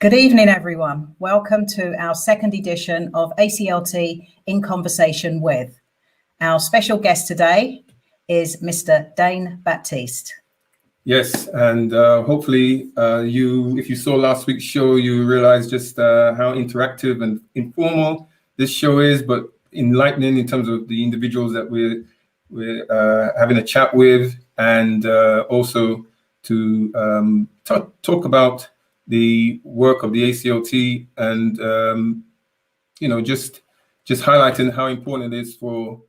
Good evening, everyone. Welcome to our second edition of ACLT In Conversation With. Our special guest today is Mr. Dane Baptiste. Yes, and hopefully if you saw last week's show, you realize just how interactive and informal this show is, but enlightening in terms of the individuals that we're having a chat with, and also to talk about the work of the ACLT, and just highlighting how important it is for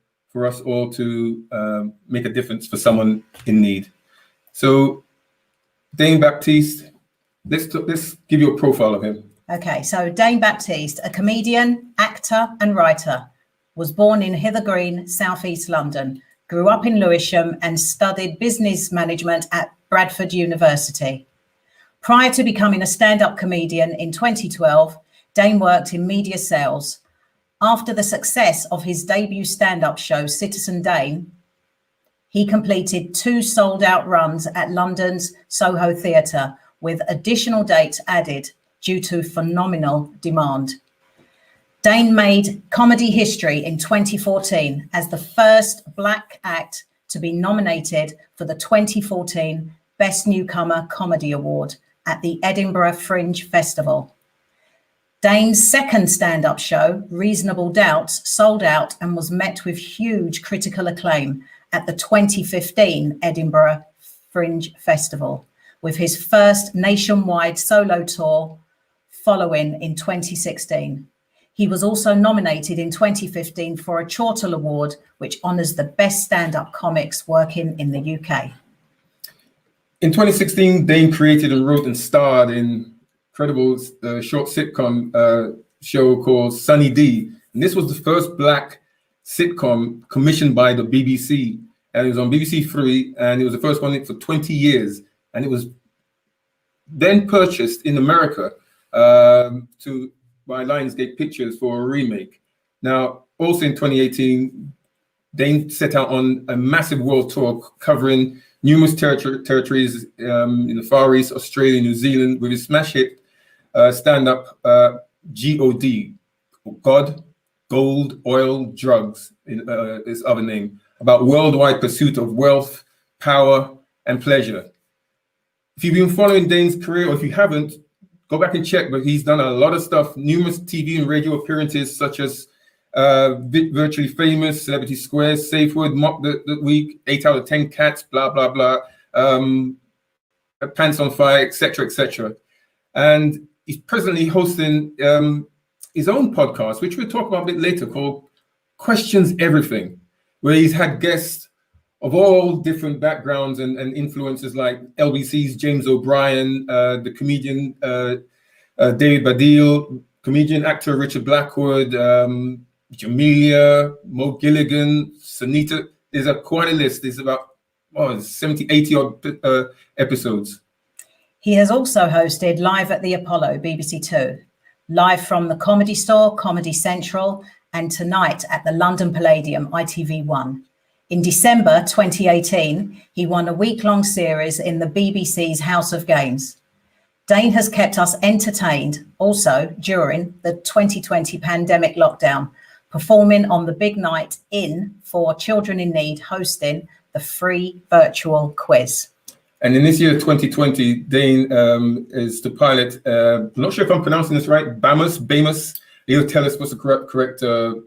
us all to make a difference for someone in need. So, Dane Baptiste, let's give you a profile of him. Okay, so Dane Baptiste, a comedian, actor and writer, was born in Hither Green, southeast London, grew up in Lewisham and studied business management at Bradford University. Prior to becoming a stand-up comedian in 2012, Dane worked in media sales. After the success of his debut stand-up show, Citizen Dane, he completed 2 sold-out runs at London's Soho Theatre, with additional dates added due to phenomenal demand. Dane made comedy history in 2014 as the first Black act to be nominated for the 2014 Best Newcomer Comedy Award at the Edinburgh Fringe Festival. Dane's second stand-up show, Reasonable Doubts, sold out and was met with huge critical acclaim at the 2015 Edinburgh Fringe Festival, with his first nationwide solo tour following in 2016. He was also nominated in 2015 for a Chortle Award, which honours the best stand-up comics working in the UK. In 2016, Dane created and wrote and starred in incredible short sitcom show called Sunny D. And this was the first Black sitcom commissioned by the BBC. And it was on BBC Three, and it was the first one for 20 years. And it was then purchased in America by Lionsgate Pictures for a remake. Now, also in 2018, Dane set out on a massive world tour covering numerous territories in the Far East, Australia, New Zealand, with his smash hit stand-up G.O.D. God, Gold, Oil, Drugs, his other name, about worldwide pursuit of wealth, power, and pleasure. If you've been following Dane's career, or if you haven't, go back and check, but he's done a lot of stuff, numerous TV and radio appearances, such as Virtually Famous, Celebrity Squares, Safe Word, Mock the Week, 8 out of 10 Cats, blah, blah, blah, Pants on Fire, etc., etc. And he's presently hosting his own podcast, which we'll talk about a bit later, called Questions Everything, where he's had guests of all different backgrounds and influences, like LBC's James O'Brien, the comedian David Baddiel, comedian actor Richard Blackwood, Jamelia, Gilligan, Sinitta. There's quite a list. There's about 70, 80 odd episodes. He has also hosted Live at the Apollo, BBC Two, Live from the Comedy Store, Comedy Central, and Tonight at the London Palladium, ITV1. In December 2018, he won a week-long series in the BBC's House of Games. Dane has kept us entertained also during the 2020 pandemic lockdown, performing on the big night in for children in need, hosting the free virtual quiz. And in this year, 2020, Dane is the pilot. I'm not sure if I'm pronouncing this right. Bamus. He'll tell us what's the correct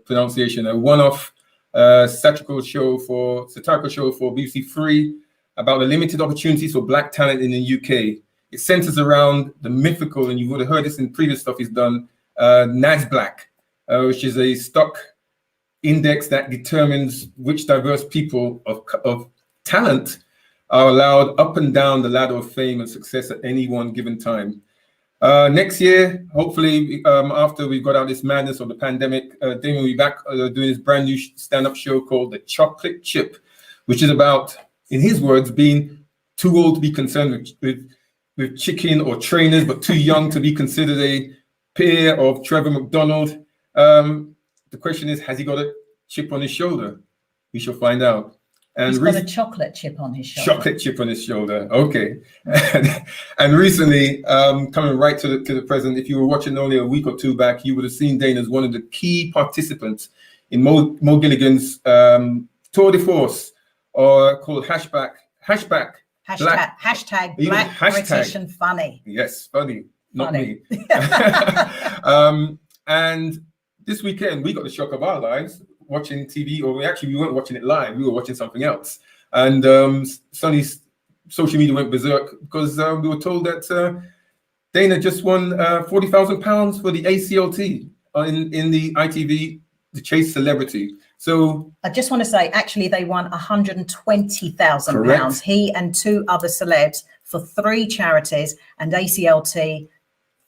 pronunciation. A one-off satirical show for BBC Three about the limited opportunities for Black talent in the UK. It centers around the mythical, and you would have heard this in previous stuff he's done, NASBlack, which is a stock index that determines which diverse people of talent are allowed up and down the ladder of fame and success at any one given time. Next year, hopefully, after we've got out this madness of the pandemic, Dane will be back doing his brand new stand-up show called The Chocolate Chip, which is about, in his words, being too old to be concerned with chicken or trainers, but too young to be considered a peer of Trevor McDonald. The question is, has he got a chip on his shoulder? We shall find out. And he's got a chocolate chip on his shoulder. Chocolate chip on his shoulder. Okay. And recently, coming right to the present, if you were watching only a week or two back, you would have seen Dane as one of the key participants in Mo Gilligan's tour de force, or called hashtag Black British and funny. Yes, funny, not me. And this weekend we got the shock of our lives watching TV, or we weren't watching it live. We were watching something else, and Sonny's social media went berserk because we were told that Dane had just won £40,000 for the ACLT in the ITV The Chase Celebrity. So I just want to say, actually, they won £120,000. He and 2 other celebs for 3 charities, and ACLT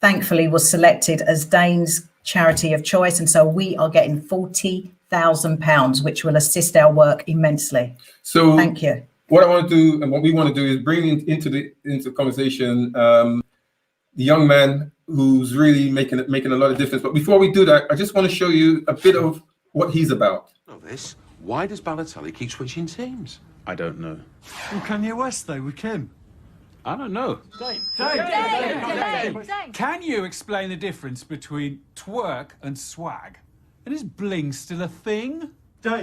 thankfully was selected as Dane's charity of choice, and so we are getting £40,000, which will assist our work immensely. So thank you. What I want to do, and what we want to do, is bring into the conversation the young man who's really making a lot of difference. But before we do that, I just want to show you a bit of what he's about. Why does Balotelli keep switching teams? I don't know. Well, Kanye West, though, with Kim. I don't know. Dane. Can you explain the difference between twerk and swag? And is bling still a thing? How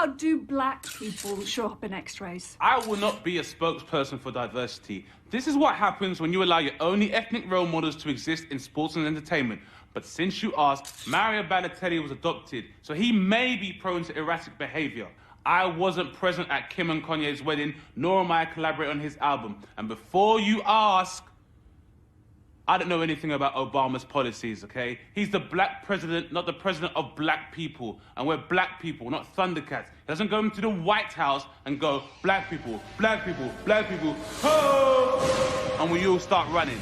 do black people show up in X-rays? I will not be a spokesperson for diversity. This is what happens when you allow your only ethnic role models to exist in sports and entertainment. But since you asked, Mario Balotelli was adopted, so he may be prone to erratic behavior. I wasn't present at Kim and Kanye's wedding, nor am I a collaborator on his album. And before you ask, I don't know anything about Obama's policies, okay? He's the black president, not the president of black people. And we're black people, not Thundercats. He doesn't go into the White House and go, black people, black people, black people, oh! And we all start running.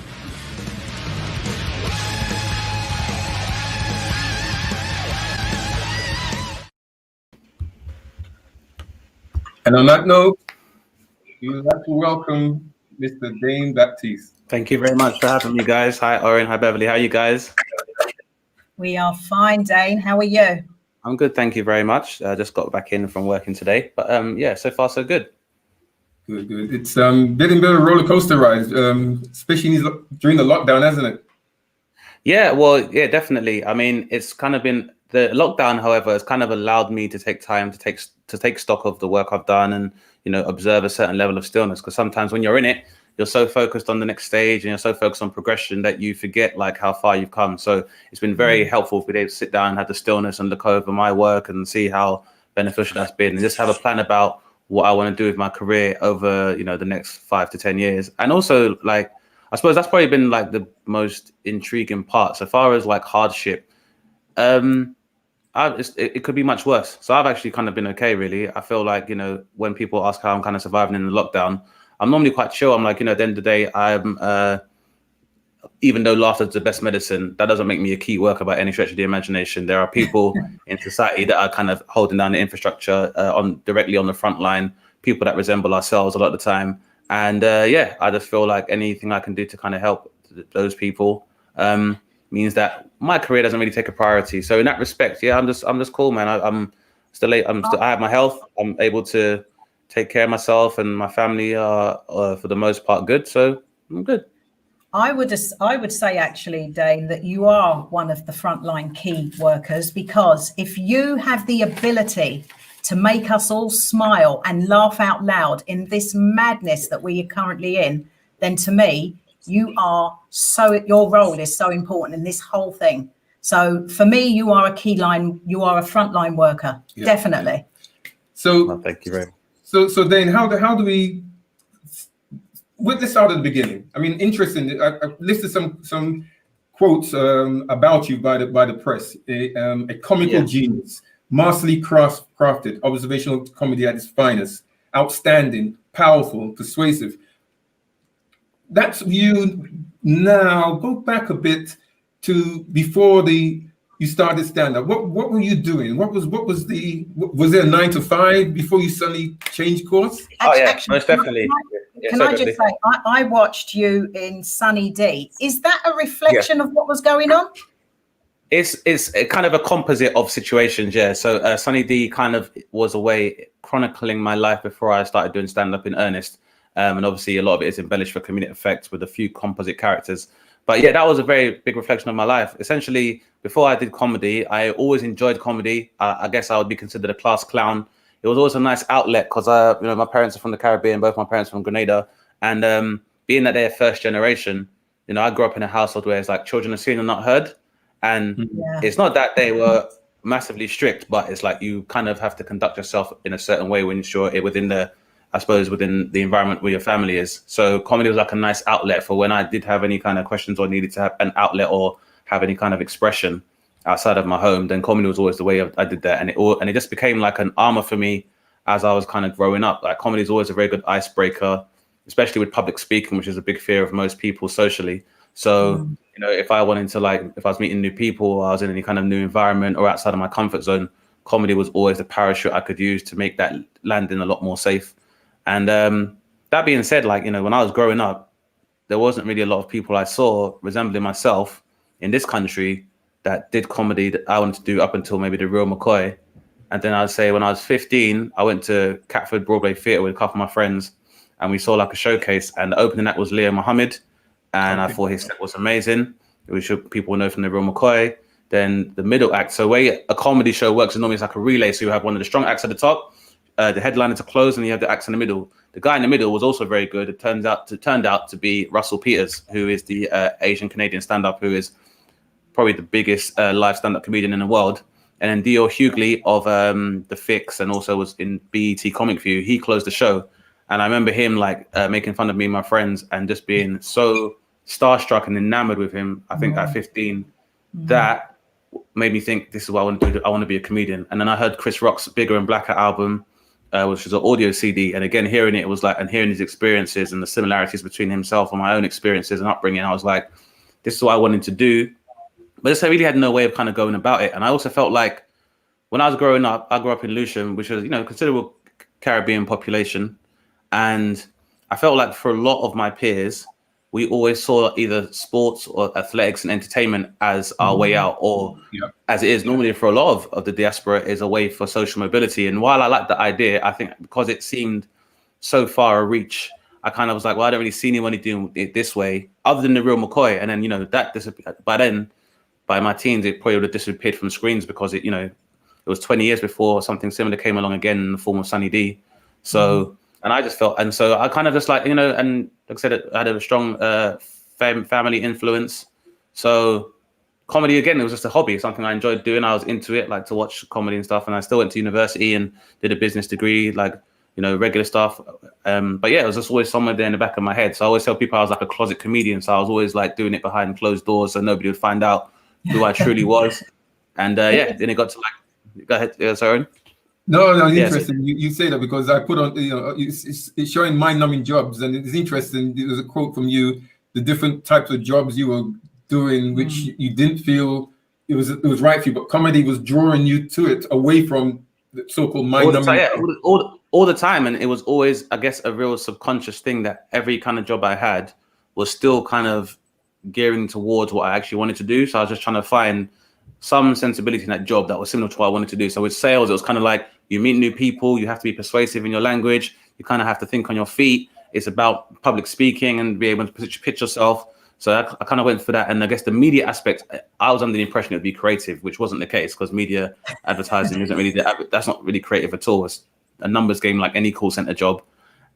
And on that note, we would like to welcome Mr. Dane Baptiste. Thank you very much for having me, guys. Hi, Oren. Hi, Beverly. How are you guys? We are fine, Dane. How are you? I'm good. Thank you very much. I just got back in from working today. But yeah, so far, so good. Good, good. It's been a bit of a roller coaster ride, especially during the lockdown, hasn't it? Yeah, well, yeah, definitely. I mean, it's kind of been the lockdown, however, has kind of allowed me to take time to take stock of the work I've done and, you know, observe a certain level of stillness. Because sometimes when you're in it, you're so focused on the next stage and you're so focused on progression that you forget like how far you've come. So it's been very helpful for me to sit down and have the stillness and look over my work and see how beneficial that's been, and just have a plan about what I want to do with my career over, you know, the next 5 to 10 years. And also, like, I suppose that's probably been like the most intriguing part. So far as like hardship, it could be much worse. So I've actually kind of been okay, really. I feel like, you know, when people ask how I'm kind of surviving in the lockdown, I'm normally quite chill. I'm like, you know, at the end of the day, I'm, even though laughter is the best medicine, that doesn't make me a key worker by any stretch of the imagination. There are people in society that are kind of holding down the infrastructure directly on the front line, people that resemble ourselves a lot of the time. And yeah, I just feel like anything I can do to kind of help those people means that my career doesn't really take a priority. So in that respect, yeah, I'm just cool, man. I have my health. I'm able to take care of myself, and my family are for the most part good. So I'm good. I would say actually, Dane, that you are one of the frontline key workers, because if you have the ability to make us all smile and laugh out loud in this madness that we are currently in, then to me, your role is so important in this whole thing. So for me, you are a key line, you are a frontline worker, definitely. So well, thank you very much. So Dane, how do we, let's start at the beginning. I mean, interesting. I listed some quotes about you by the press. A comical genius, masterly crafted, observational comedy at its finest, outstanding, powerful, persuasive. That's you now. Go back a bit to before you started stand-up. What were you doing? Was there a 9 to 5 before you suddenly changed course? Most definitely. Can I just say, I watched you in Sunny D. Is that a reflection of what was going on? It's a kind of a composite of situations, yeah. So Sunny D kind of was a way chronicling my life before I started doing stand-up in earnest. And obviously a lot of it is embellished for comedic effect with a few composite characters. But yeah, that was a very big reflection of my life. Essentially, before I did comedy, I always enjoyed comedy. I guess I would be considered a class clown. It was always a nice outlet because my parents are from the Caribbean, both my parents from Grenada. And being that they're first generation, I grew up in a household where it's like children are seen and not heard. And it's not that they were massively strict, but it's like you kind of have to conduct yourself in a certain way when you're within the environment where your family is. So comedy was like a nice outlet for when I did have any kind of questions or needed to have an outlet or have any kind of expression outside of my home. Then comedy was always the way I did that, and it just became like an armor for me as I was kind of growing up. Like comedy is always a very good icebreaker, especially with public speaking, which is a big fear of most people socially. So, if I wanted to, if I was meeting new people or I was in any kind of new environment or outside of my comfort zone, comedy was always the parachute I could use to make that landing a lot more safe. And that being said, when I was growing up, there wasn't really a lot of people I saw resembling myself in this country that did comedy that I wanted to do up until maybe the real McCoy. And then I'd say when I was 15, I went to Catford Broadway Theatre with a couple of my friends, and we saw a showcase, and the opening act was Leo Muhammad. And I thought his set was amazing, which people know from the real McCoy. Then the middle act. So way a comedy show works, normally it's like a relay. So you have one of the strong acts at the top, the headliner to close, and you have the acts in the middle. The guy in the middle was also very good. It turned out to be Russell Peters, who is the Asian Canadian stand-up, who is probably the biggest live stand-up comedian in the world. And then Dio Hughley of The Fix and also was in BET Comic View. He closed the show. And I remember him making fun of me and my friends and just being so starstruck and enamored with him. I think at 15, that made me think this is what I want to do. I want to be a comedian. And then I heard Chris Rock's Bigger and Blacker album, which was an audio CD. And again, hearing it was and hearing his experiences and the similarities between himself and my own experiences and upbringing, I was like, this is what I wanted to do. But I really had no way of kind of going about it. And I also felt like when I was growing up, I grew up in Lewisham, which is, considerable Caribbean population. And I felt like for a lot of my peers, we always saw either sports or athletics and entertainment as our way out, or as it is normally for a lot of the diaspora, is a way for social mobility. And while I liked the idea, I think because it seemed so far a reach, I kind of was like, well, I don't really see anyone doing it this way other than the real McCoy. And then, that disappeared. By my teens, it probably would have disappeared from screens because it was 20 years before something similar came along again in the form of Sunny D. So, and I just felt, and so I kind of just and like I said, I had a strong family influence. So comedy, again, it was just a hobby, something I enjoyed doing. I was into it, to watch comedy and stuff. And I still went to university and did a business degree, regular stuff. But yeah, it was just always somewhere there in the back of my head. So I always tell people I was like a closet comedian. So I was always doing it behind closed doors so nobody would find out who I truly was. And then it got to go ahead, sorry. No, interesting. You say that because I put on, it's showing mind-numbing jobs, and it's interesting. There was a quote from you: the different types of jobs you were doing, which you didn't feel it was right for you, but comedy was drawing you to it, away from the so-called mind-numbing. All the time, and it was always, I guess, a real subconscious thing that every kind of job I had was still kind of gearing towards what I actually wanted to do. So I was just trying to find some sensibility in that job that was similar to what I wanted to do. So with sales, it was kind of you meet new people, you have to be persuasive in your language, you kind of have to think on your feet. It's about public speaking and be able to pitch yourself. So I kind of went for that. And I guess the media aspect, I was under the impression it would be creative, which wasn't the case because media advertising isn't really, that's not really creative at all. It's a numbers game like any call center job.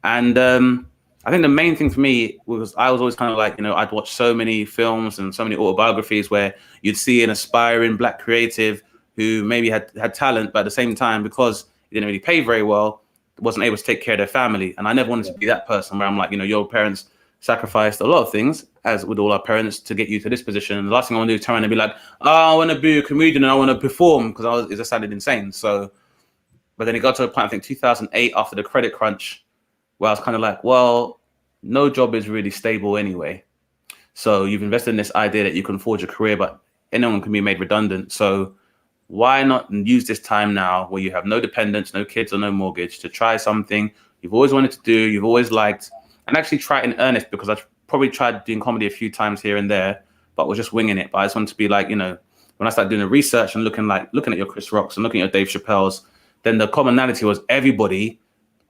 And I think the main thing for me was I was always kind of I'd watch so many films and so many autobiographies where you'd see an aspiring Black creative who maybe had talent, but at the same time, because he didn't really pay very well, wasn't able to take care of their family. And I never wanted to be that person where I'm your parents sacrificed a lot of things, as with all our parents, to get you to this position. And the last thing I want to do is turn around and be like, oh, I want to be a comedian and I want to perform, because it just sounded insane. So, but then it got to a point, I think 2008, after the credit crunch, where I was kind of well, no job is really stable anyway. So you've invested in this idea that you can forge a career, but anyone can be made redundant. So why not use this time now where you have no dependents, no kids or no mortgage to try something you've always wanted to do, you've always liked, and actually try it in earnest, because I've probably tried doing comedy a few times here and there, but was just winging it. But I just wanted to be when I started doing the research and looking at your Chris Rocks and looking at your Dave Chappelle's, then the commonality was everybody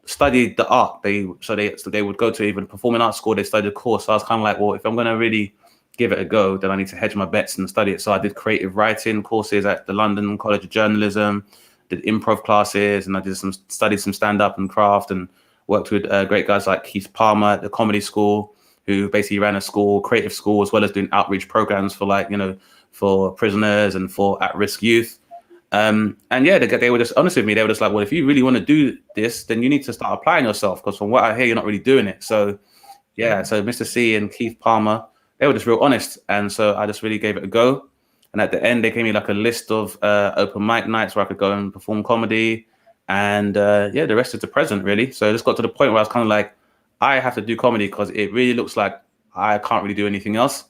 studied the art. They would go to even performing arts school. They studied a course. So I was kind of like, well, if I'm going to really give it a go, then I need to hedge my bets and study it. So I did creative writing courses at the London College of Journalism, did improv classes, and I studied some stand-up and craft, and worked with great guys like Keith Palmer at the comedy school, who basically ran a school, creative school, as well as doing outreach programs for for prisoners and for at-risk youth. And yeah, they were just honest with me. They were just like, well, if you really want to do this, then you need to start applying yourself, because from what I hear, you're not really doing it. So yeah, so Mr. C and Keith Palmer, they were just real honest. And so I just really gave it a go. And at the end, they gave me like a list of open mic nights where I could go and perform comedy. And yeah, the rest is the present, really. So I just got to the point where I was kind of like, I have to do comedy because it really looks like I can't really do anything else.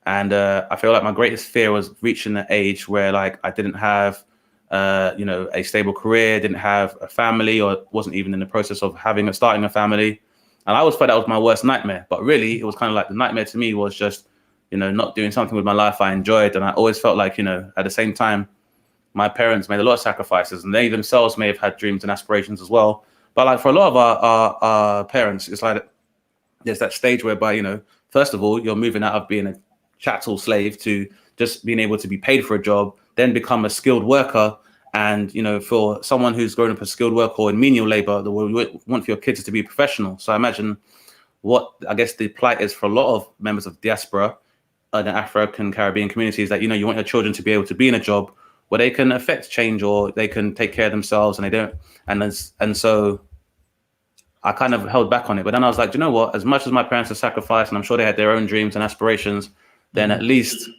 And I feel like my greatest fear was reaching the age where like I didn't have, a stable career, didn't have a family, or wasn't even in the process of starting a family. And I always thought that was my worst nightmare. But really, it was kind of like the nightmare to me was just, not doing something with my life I enjoyed. And I always felt like, at the same time, my parents made a lot of sacrifices, and they themselves may have had dreams and aspirations as well. But like for a lot of our parents, it's like there's that stage whereby, first of all, you're moving out of being a chattel slave to just being able to be paid for a job, then become a skilled worker. And, for someone who's grown up as skilled worker or in menial labor, they want for your kids to be professional. So I imagine what I guess the plight is for a lot of members of diaspora and the African Caribbean communities, that, you want your children to be able to be in a job where they can affect change, or they can take care of themselves, and they don't. And so I kind of held back on it. But then I was like, you know what? As much as my parents have sacrificed, and I'm sure they had their own dreams and aspirations, then at least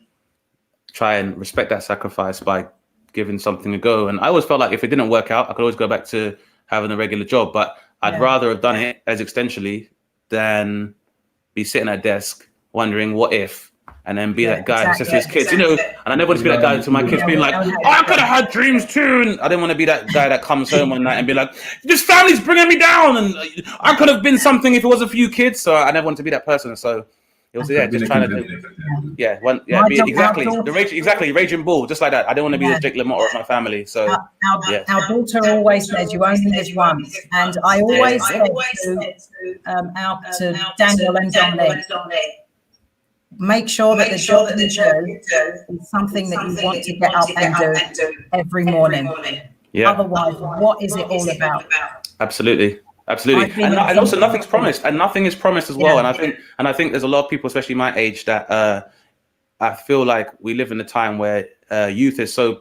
try and respect that sacrifice by giving something a go. And I always felt like if it didn't work out, I could always go back to having a regular job. But I'd rather have done it as extensionally than be sitting at a desk wondering what if, and then be that guy who says to his kids, and I never want to be that guy to my kids being like, I could have had dreams too. And I didn't want to be that guy that comes home one night and be like, this family's bringing me down, and I could have been something if it was a few kids. So I never want to be that person. So it was just trying to do, raging bull, just like that. I don't want to be the Jake LaMotta of my family. So our daughter always says you only live once, and I always said to Daniel and Dominic, make sure that the job you do is something that you want to get up and do every morning. Yeah. Otherwise, what is it all about? Absolutely. And also nothing's promised, and nothing is promised as well. And I think there's a lot of people, especially my age, that I feel like we live in a time where youth is so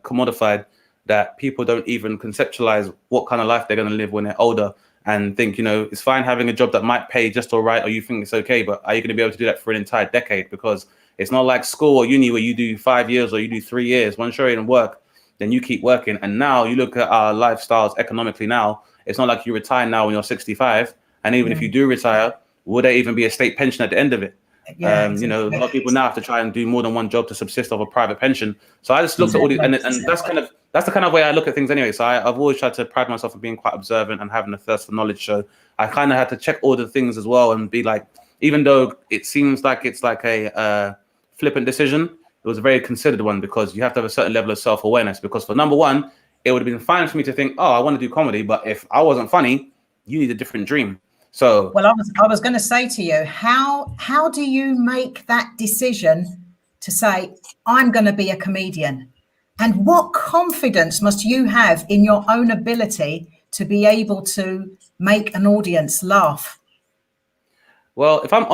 commodified that people don't even conceptualize what kind of life they're going to live when they're older, and think, it's fine having a job that might pay just all right, or you think it's okay, but are you going to be able to do that for an entire decade? Because it's not like school or uni where you do 5 years or you do 3 years. Once you're in work, then you keep working. And now you look at our lifestyles economically now, it's not like you retire now when you're 65. And even if you do retire, would there even be a state pension at the end of it? A lot of people now have to try and do more than one job to subsist off a private pension. So I just looked at all these, and that's the kind of way I look at things anyway. So I've always tried to pride myself on being quite observant and having a thirst for knowledge. So I kind of had to check all the things as well and be like, even though it seems like it's like a flippant decision, it was a very considered one, because you have to have a certain level of self-awareness. Because for number one, it would have been fine for me to think, oh, I want to do comedy, but if I wasn't funny, you need a different dream. So, well, I was going to say to you, how do you make that decision to say, I'm going to be a comedian? And what confidence must you have in your own ability to be able to make an audience laugh? Well, if I'm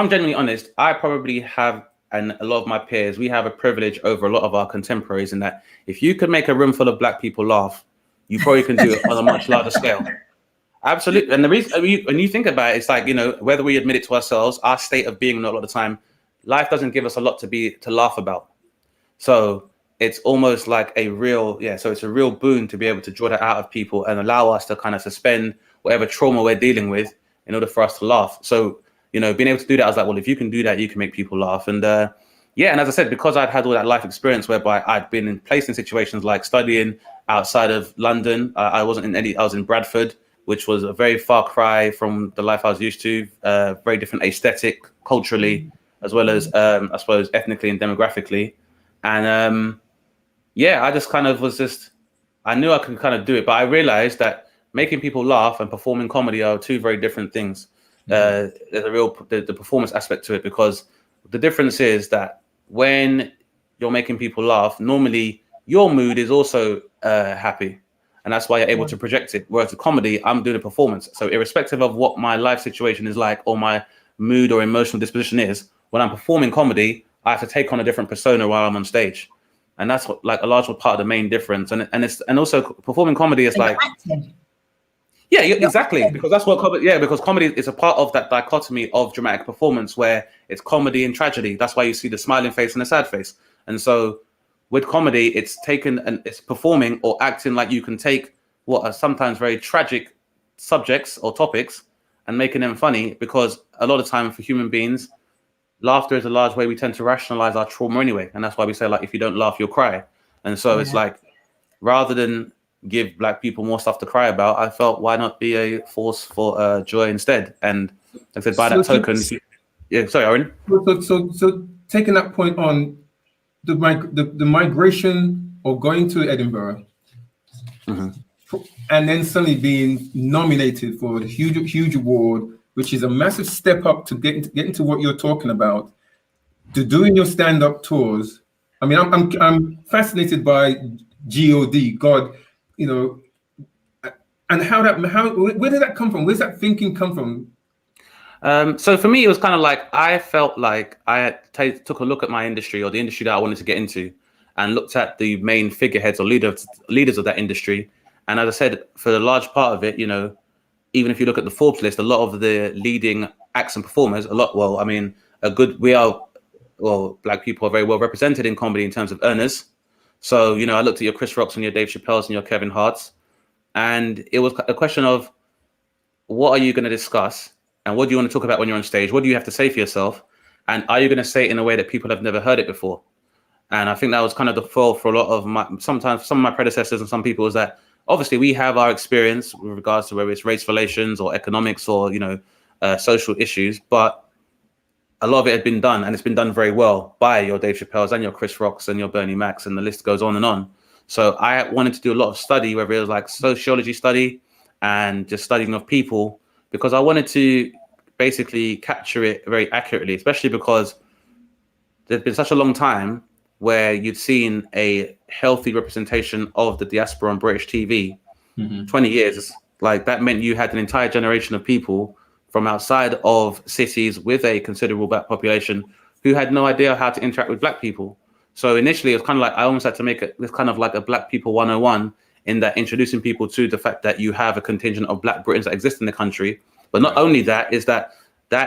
genuinely honest, I probably have, and a lot of my peers, we have a privilege over a lot of our contemporaries in that if you could make a room full of black people laugh, you probably can do it on a much larger scale. Absolutely. And the reason, when you think about it, it's like, whether we admit it to ourselves, our state of being a lot of the time, life doesn't give us a lot to laugh about. So it's almost like it's a real boon to be able to draw that out of people and allow us to kind of suspend whatever trauma we're dealing with in order for us to laugh. So, being able to do that, I was like, well, if you can do that, you can make people laugh. And and as I said, because I'd had all that life experience whereby I'd been placed in situations like studying outside of London. I was in Bradford, which was a very far cry from the life I was used to, very different aesthetic, culturally, as well as, I suppose, ethnically and demographically. And yeah, I just kind of I knew I could kind of do it, but I realized that making people laugh and performing comedy are two very different things. There's the performance aspect to it, because the difference is that when you're making people laugh, normally your mood is also happy, and that's why you're able to project it. Whereas the comedy, I'm doing a performance. So irrespective of what my life situation is like or my mood or emotional disposition is, when I'm performing comedy, I have to take on a different persona while I'm on stage. And that's what, like, a large part of the main difference. And also performing comedy is like acting. Yeah, exactly. Because that's what comedy. Yeah, because comedy is a part of that dichotomy of dramatic performance, where it's comedy and tragedy. That's why you see the smiling face and the sad face. And so, with comedy, it's taken and it's performing or acting like you can take what are sometimes very tragic subjects or topics and making them funny. Because a lot of time for human beings, laughter is a large way we tend to rationalize our trauma anyway, and that's why we say, like, if you don't laugh, you'll cry. And so it's like, rather than give Black people more stuff to cry about, I felt, why not be a force for joy instead? And like I said, by that token, yeah. Sorry, Aaron. So taking that point on the migration or going to Edinburgh, and then suddenly being nominated for a huge award, which is a massive step up to get into what you're talking about, to doing your stand-up tours. I mean, I'm fascinated by God, you know, and where did that come from? Where's that thinking come from? So for me, it was kind of like, I felt like I took a look at my industry, or the industry that I wanted to get into, and looked at the main figureheads or leaders of that industry. And as I said, for the large part of it, you know, even if you look at the Forbes list, a lot of the leading acts and performers, Black people are very well represented in comedy in terms of earners. So, you know, I looked at your Chris Rocks and your Dave Chappelle's and your Kevin Hart's, and it was a question of, what are you going to discuss, and what do you want to talk about when you're on stage? What do you have to say for yourself? And are you going to say it in a way that people have never heard it before? And I think that was kind of the fall for a lot of some of my predecessors and some people, is that obviously we have our experience with regards to whether it's race relations or economics or, you know, social issues, but a lot of it had been done, and it's been done very well by your Dave Chappelle's and your Chris Rocks and your Bernie Macs, and the list goes on and on. So I wanted to do a lot of study, whether it was like sociology study and just studying of people, because I wanted to basically capture it very accurately, especially because there's been such a long time where you'd seen a healthy representation of the diaspora on British TV. 20 years, like, that meant you had an entire generation of people from outside of cities with a considerable Black population who had no idea how to interact with Black people. So initially, it was kind of like, I almost had to make it this kind of like a Black people 101, in that introducing people to the fact that you have a contingent of Black Britons that exist in the country. But not only that, is that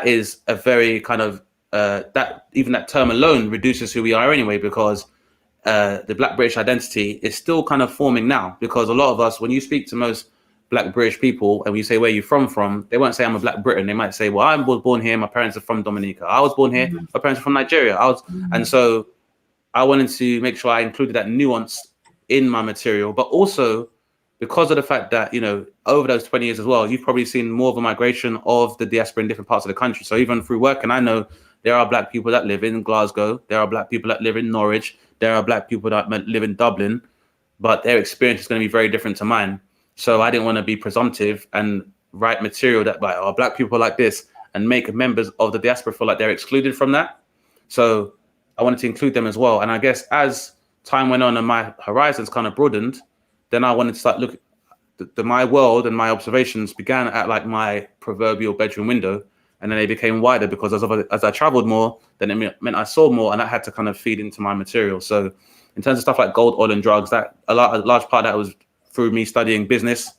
is a very kind of, that even that term alone reduces who we are anyway, because the Black British identity is still kind of forming now. Because a lot of us, when you speak to most Black British people and we say, where are you from, they won't say I'm a Black Briton. They might say, well, I was born here, my parents are from Dominica. I was born here, my parents are from Nigeria. And so I wanted to make sure I included that nuance in my material, but also because of the fact that, you know, over those 20 years as well, you've probably seen more of a migration of the diaspora in different parts of the country. So even through work, and I know there are Black people that live in Glasgow, there are Black people that live in Norwich, there are Black people that live in Dublin, but their experience is going to be very different to mine. So I didn't want to be presumptive and write material that, like, oh, Black people like this, and make members of the diaspora feel like they're excluded from that. So I wanted to include them as well. And I guess as time went on and my horizons kind of broadened, then I wanted to start looking, my world and my observations began at like my proverbial bedroom window, and then they became wider because as I traveled more, then it meant I saw more, and that had to kind of feed into my material. So in terms of stuff like gold, oil and drugs, that a large part of that was through me studying business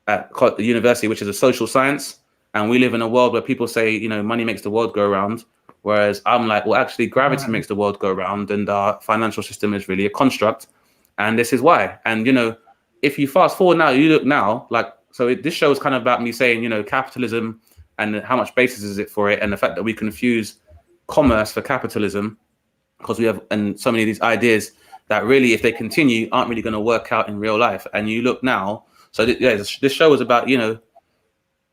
at the university, which is a social science. And we live in a world where people say, you know, money makes the world go around. Whereas I'm like, well, actually gravity makes the world go round, and our financial system is really a construct. And this is why. And, you know, if you fast forward now, you look now, like, so this show is kind of about me saying, you know, capitalism and how much basis is it for it, and the fact that we confuse commerce for capitalism, because we have and so many of these ideas that really, if they continue, aren't really going to work out in real life. And you look now, so this show is about, you know,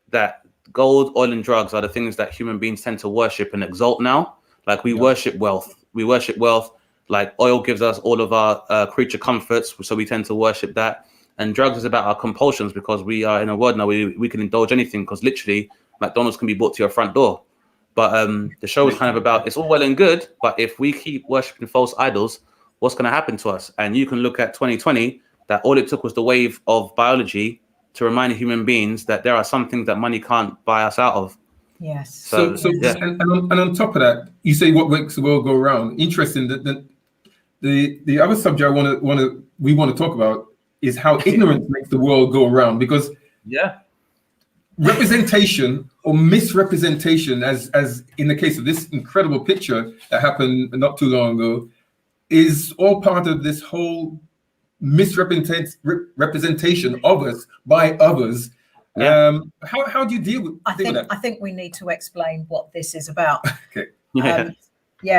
that gold, oil and drugs are the things that human beings tend to worship and exalt now. Like we worship wealth. We worship wealth Like oil gives us all of our creature comforts, so we tend to worship that. And drugs is about our compulsions, because we are in a world now where we can indulge anything, because literally McDonald's can be brought to your front door. But the show is kind of about, it's all well and good, but if we keep worshiping false idols, what's going to happen to us? And you can look at 2020, that all it took was the wave of biology to remind human beings that there are some things that money can't buy us out of. Yes. So yeah. and on top of that, you say what makes the world go around. Interesting that the other subject we want to talk about is how ignorance makes the world go around, because representation or misrepresentation, as in the case of this incredible picture that happened not too long ago, is all part of this whole misrepresentation of us by others. How do you deal with that? I think we need to explain what this is about. Okay.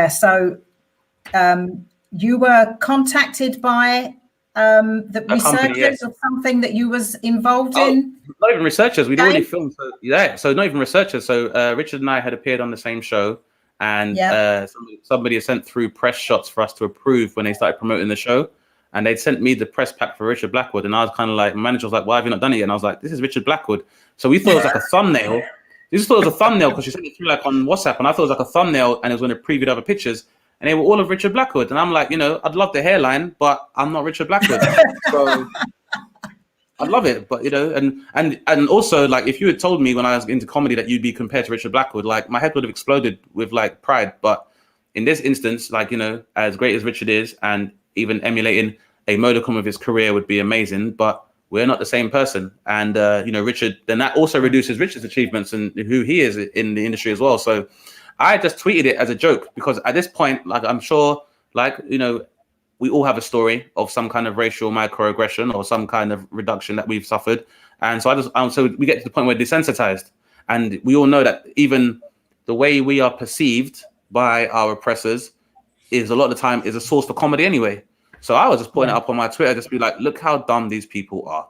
So you were contacted by the researchers of something that you was involved in? Not even researchers. We'd already filmed. So not even researchers. So Richard and I had appeared on the same show, and somebody had sent through press shots for us to approve when they started promoting the show. And they'd sent me the press pack for Richard Blackwood. And I was kind of like, my manager was like, why have you not done it yet? And I was like, this is Richard Blackwood. So we thought it was like a thumbnail. We just thought it was a thumbnail because she sent it through like on WhatsApp. And I thought it was like a thumbnail and it was going to preview other pictures. And they were all of Richard Blackwood. And I'm like, I'd love the hairline, but I'm not Richard Blackwood. So I'd love it. But, and also, like, if you had told me when I was into comedy that you'd be compared to Richard Blackwood, like, my head would have exploded with, like, pride. But in this instance, like, as great as Richard is, and even emulating a modicum of his career would be amazing, but we're not the same person. And, Richard, then that also reduces Richard's achievements and who he is in the industry as well. So I just tweeted it as a joke, because at this point, like, I'm sure, like, we all have a story of some kind of racial microaggression or some kind of reduction that we've suffered. And so so we get to the point where we're desensitized. And we all know that even the way we are perceived by our oppressors is a lot of the time is a source for comedy anyway. So I was just putting it up on my Twitter, just be like, look how dumb these people are.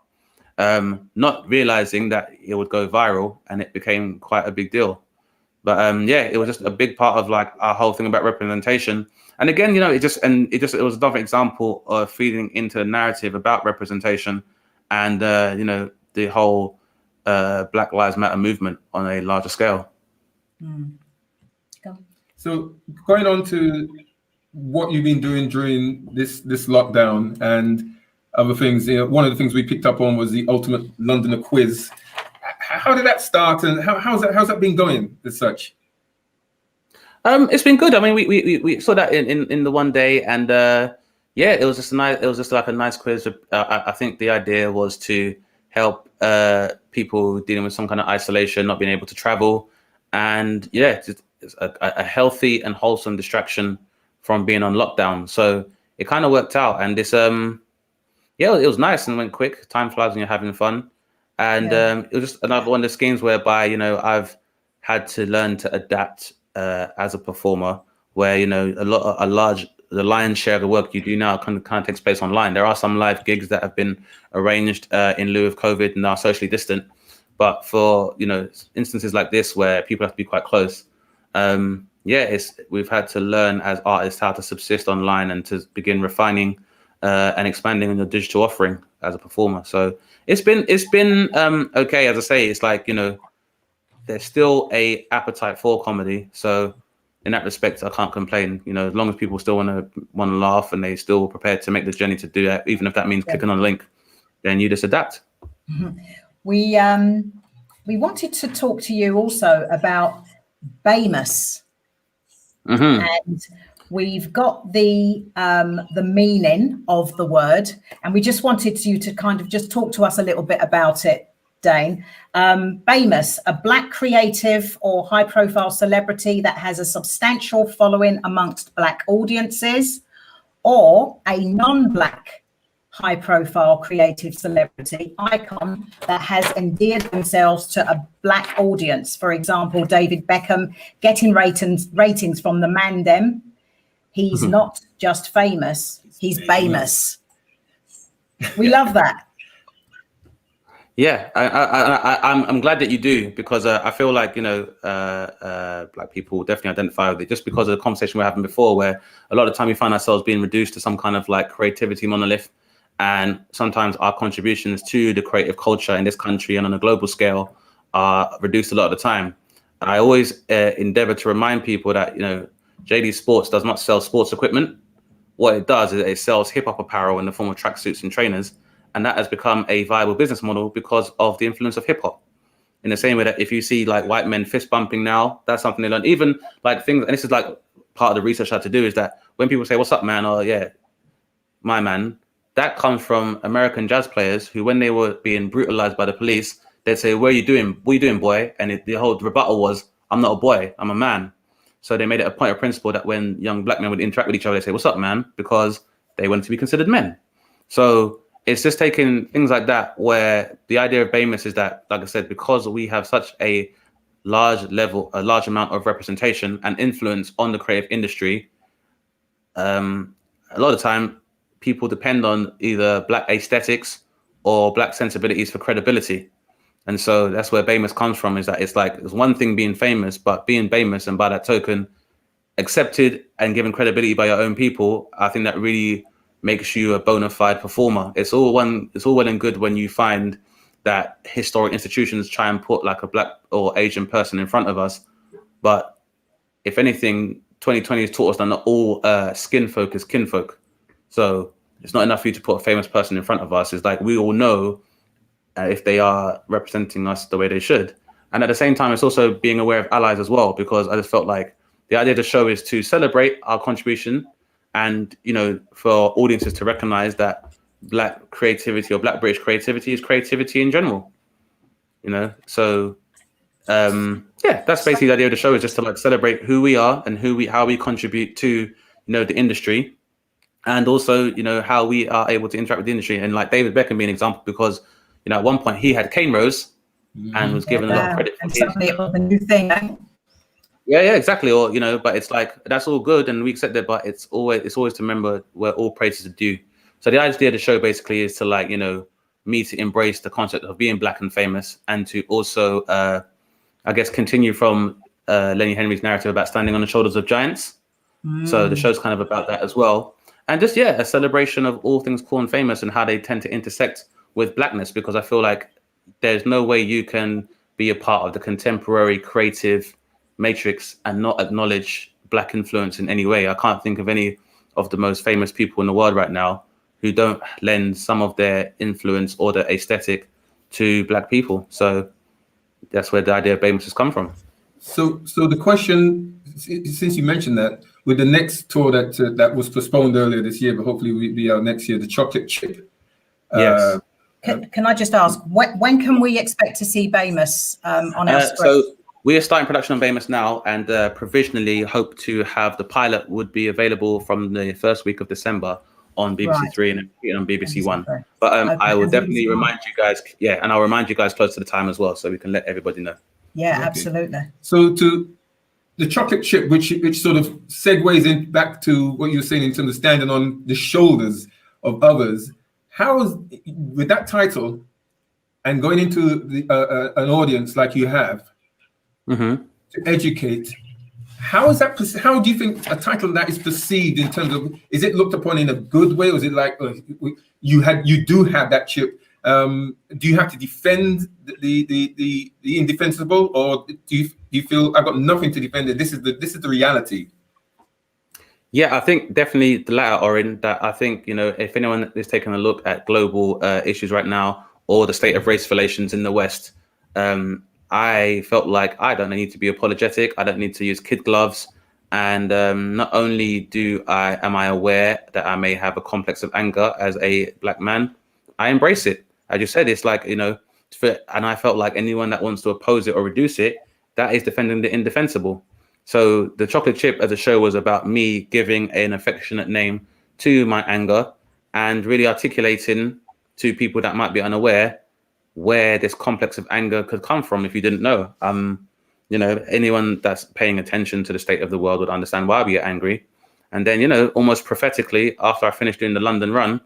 Not realizing that it would go viral, and it became quite a big deal. But it was just a big part of like our whole thing about representation. And again, it was another example of feeding into a narrative about representation and the whole Black Lives Matter movement on a larger scale. So going on to what you've been doing during this lockdown and other things, one of the things we picked up on was the Ultimate Londoner quiz. How did that start, and how's that been going as such? It's been good. I mean, we saw that in the one day, and it was just like a nice quiz. I think the idea was to help people dealing with some kind of isolation, not being able to travel, and it's a healthy and wholesome distraction from being on lockdown. So it kind of worked out, and this it was nice and went quick. Time flies when you're having fun. And it was just another one of the schemes whereby, I've had to learn to adapt as a performer, where, the lion's share of the work you do now kind of takes place online. There are some live gigs that have been arranged in lieu of COVID and are socially distant. But for, instances like this where people have to be quite close, we've had to learn as artists how to subsist online and to begin refining and expanding on your digital offering as a performer. So it's been okay. As I say, it's like, there's still a appetite for comedy. So in that respect, I can't complain. As long as people still want to laugh and they still prepared to make the journey to do that, even if that means clicking on a link, then you just adapt. We wanted to talk to you also about BAMUS. And we've got the meaning of the word, and we just wanted you to kind of just talk to us a little bit about it, Dane. BAMUS, a Black creative or high-profile celebrity that has a substantial following amongst Black audiences, or a non-Black high-profile creative celebrity icon that has endeared themselves to a Black audience. For example, David Beckham getting ratings from the Mandem. He's not just famous, he's BAMUS. We love that. Yeah, I'm glad that you do, because I feel like, you know, Black people definitely identify with it, just because of the conversation we were having before, where a lot of time we find ourselves being reduced to some kind of like creativity monolith, and sometimes our contributions to the creative culture in this country and on a global scale are reduced a lot of the time. I always endeavor to remind people that, you know, JD Sports does not sell sports equipment. What it does is it sells hip hop apparel in the form of tracksuits and trainers. And that has become a viable business model because of the influence of hip hop. In the same way that if you see like white men fist bumping now, that's something they learn. Even like things, and this is like part of the research I had to do, is that when people say, "What's up, man?" or "Yeah, my man," that comes from American jazz players who, when they were being brutalized by the police, they'd say, "What are you doing? What are you doing, boy?" And the whole rebuttal was, "I'm not a boy, I'm a man." So they made it a point of principle that when young Black men would interact with each other, they say, "What's up, man?" because they wanted to be considered men. So it's just taking things like that, where the idea of BAMUS is that, like I said, because we have such a large amount of representation and influence on the creative industry, a lot of the time people depend on either Black aesthetics or Black sensibilities for credibility. And so that's where BAMUS comes from, is that it's like, it's one thing being famous, but being BAMUS and by that token accepted and given credibility by your own people, I think that really makes you a bona fide performer. It's all well and good when you find that historic institutions try and put like a Black or Asian person in front of us. But if anything, 2020 has taught us that not all skin folk is kinfolk. So it's not enough for you to put a famous person in front of us. It's like, we all know if they are representing us the way they should. And at the same time, it's also being aware of allies as well, because I just felt like the idea of the show is to celebrate our contribution, and, you know, for audiences to recognize that Black creativity or Black British creativity is creativity in general, you know? So, yeah, that's basically the idea of the show, is just to like celebrate who we are and how we contribute to, you know, the industry, and also, you know, how we are able to interact with the industry. And like David Beckham being an example, because, you know, at one point he had cane rows and was given a lot of credit for and suddenly it was a new thing. Yeah, exactly. Or, you know, but it's like, that's all good and we accept it, but it's always to remember where all praises are due. So the idea of the show basically is to, like, you know, me to embrace the concept of being Black and famous, and to also, I guess, continue from Lenny Henry's narrative about standing on the shoulders of giants. So the show's kind of about that as well. And just, yeah, a celebration of all things cool and famous and how they tend to intersect with Blackness, because I feel like there's no way you can be a part of the contemporary creative matrix and not acknowledge Black influence in any way. I can't think of any of the most famous people in the world right now who don't lend some of their influence or their aesthetic to Black people. So that's where the idea of BAMUS has come from. So the question, since you mentioned that, with the next tour that was postponed earlier this year, but hopefully will be out next year, the Chocolate Chip. Yes. Can I just ask, when can we expect to see BAMUS on our screen? So we are starting production on BAMUS now, and provisionally hope to have the pilot would be available from the first week of December on BBC Three and on BBC One. But I will definitely remind you guys, and I'll remind you guys close to the time as well, so we can let everybody know. Yeah, absolutely. So to the Chocolate Chip, which sort of segues in back to what you were saying in terms of standing on the shoulders of others. How is, with that title and going into an audience like you have, to educate, how do you think a title that is perceived in terms of, is it looked upon in a good way, or is it like you do have that chip? Do you have to defend the indefensible, or do you feel I've got nothing to defend it? This is the reality. Yeah, I think definitely the latter, Orin. That I think, you know, if anyone is taking a look at global issues right now, or the state of race relations in the West, I felt like I don't need to be apologetic. I don't need to use kid gloves. And not only am I aware that I may have a complex of anger as a Black man, I embrace it. As you said, it's like, you know, and I felt like anyone that wants to oppose it or reduce it, that is defending the indefensible. So the Chocolate Chip as a show was about me giving an affectionate name to my anger and really articulating to people that might be unaware where this complex of anger could come from if you didn't know. You know, anyone that's paying attention to the state of the world would understand why we get angry. And then, you know, almost prophetically, after I finished doing the London run,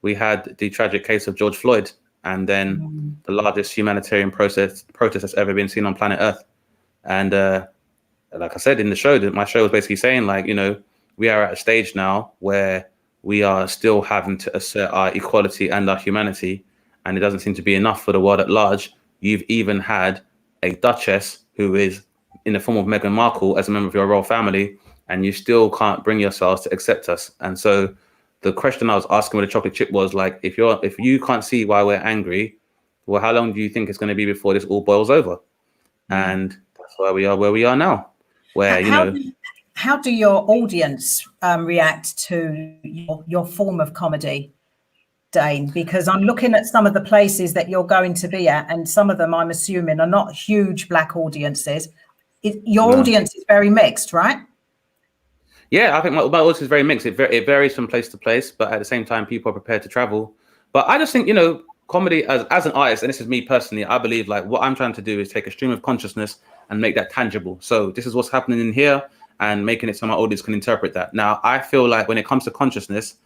we had the tragic case of George Floyd. and then the largest humanitarian protest that's ever been seen on planet Earth. And like I said in the show, my show was basically saying, like, you know, we are at a stage now where we are still having to assert our equality and our humanity, and it doesn't seem to be enough for the world at large. You've even had a duchess who is in the form of Meghan Markle as a member of your royal family, and you still can't bring yourselves to accept us. And so the question I was asking with the chocolate chip was like, if you can't see why we're angry, well, how long do you think it's going to be before this all boils over? And that's why we are where we are now, where, How do your audience react to your form of comedy, Dane? Because I'm looking at some of the places that you're going to be at, and some of them, I'm assuming, are not huge Black audiences. Your audience is very mixed, right? Yeah, I think my audience is very mixed. It varies from place to place, but at the same time, people are prepared to travel. But I just think, you know, comedy as an artist, and this is me personally, I believe like what I'm trying to do is take a stream of consciousness and make that tangible. So this is what's happening in here, and making it so my audience can interpret that. Now, I feel like when it comes to consciousness,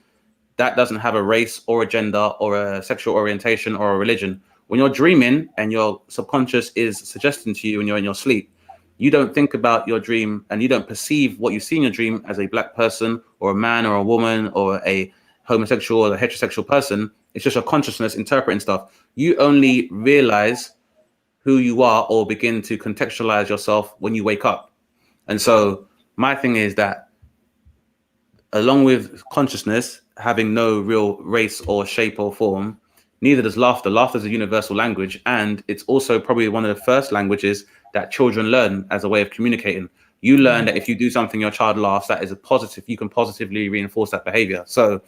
that doesn't have a race or a gender or a sexual orientation or a religion. When you're dreaming and your subconscious is suggesting to you when you're in your sleep, you don't think about your dream and you don't perceive what you see in your dream as a Black person or a man or a woman or a homosexual or a heterosexual person. It's just your consciousness interpreting stuff. You only realize who you are or begin to contextualize yourself when you wake up. And so my thing is that along with consciousness having no real race or shape or form, neither does laughter. Laughter is a universal language, and it's also probably one of the first languages that children learn as a way of communicating. You learn that if you do something, your child laughs, that is a positive, you can positively reinforce that behavior. So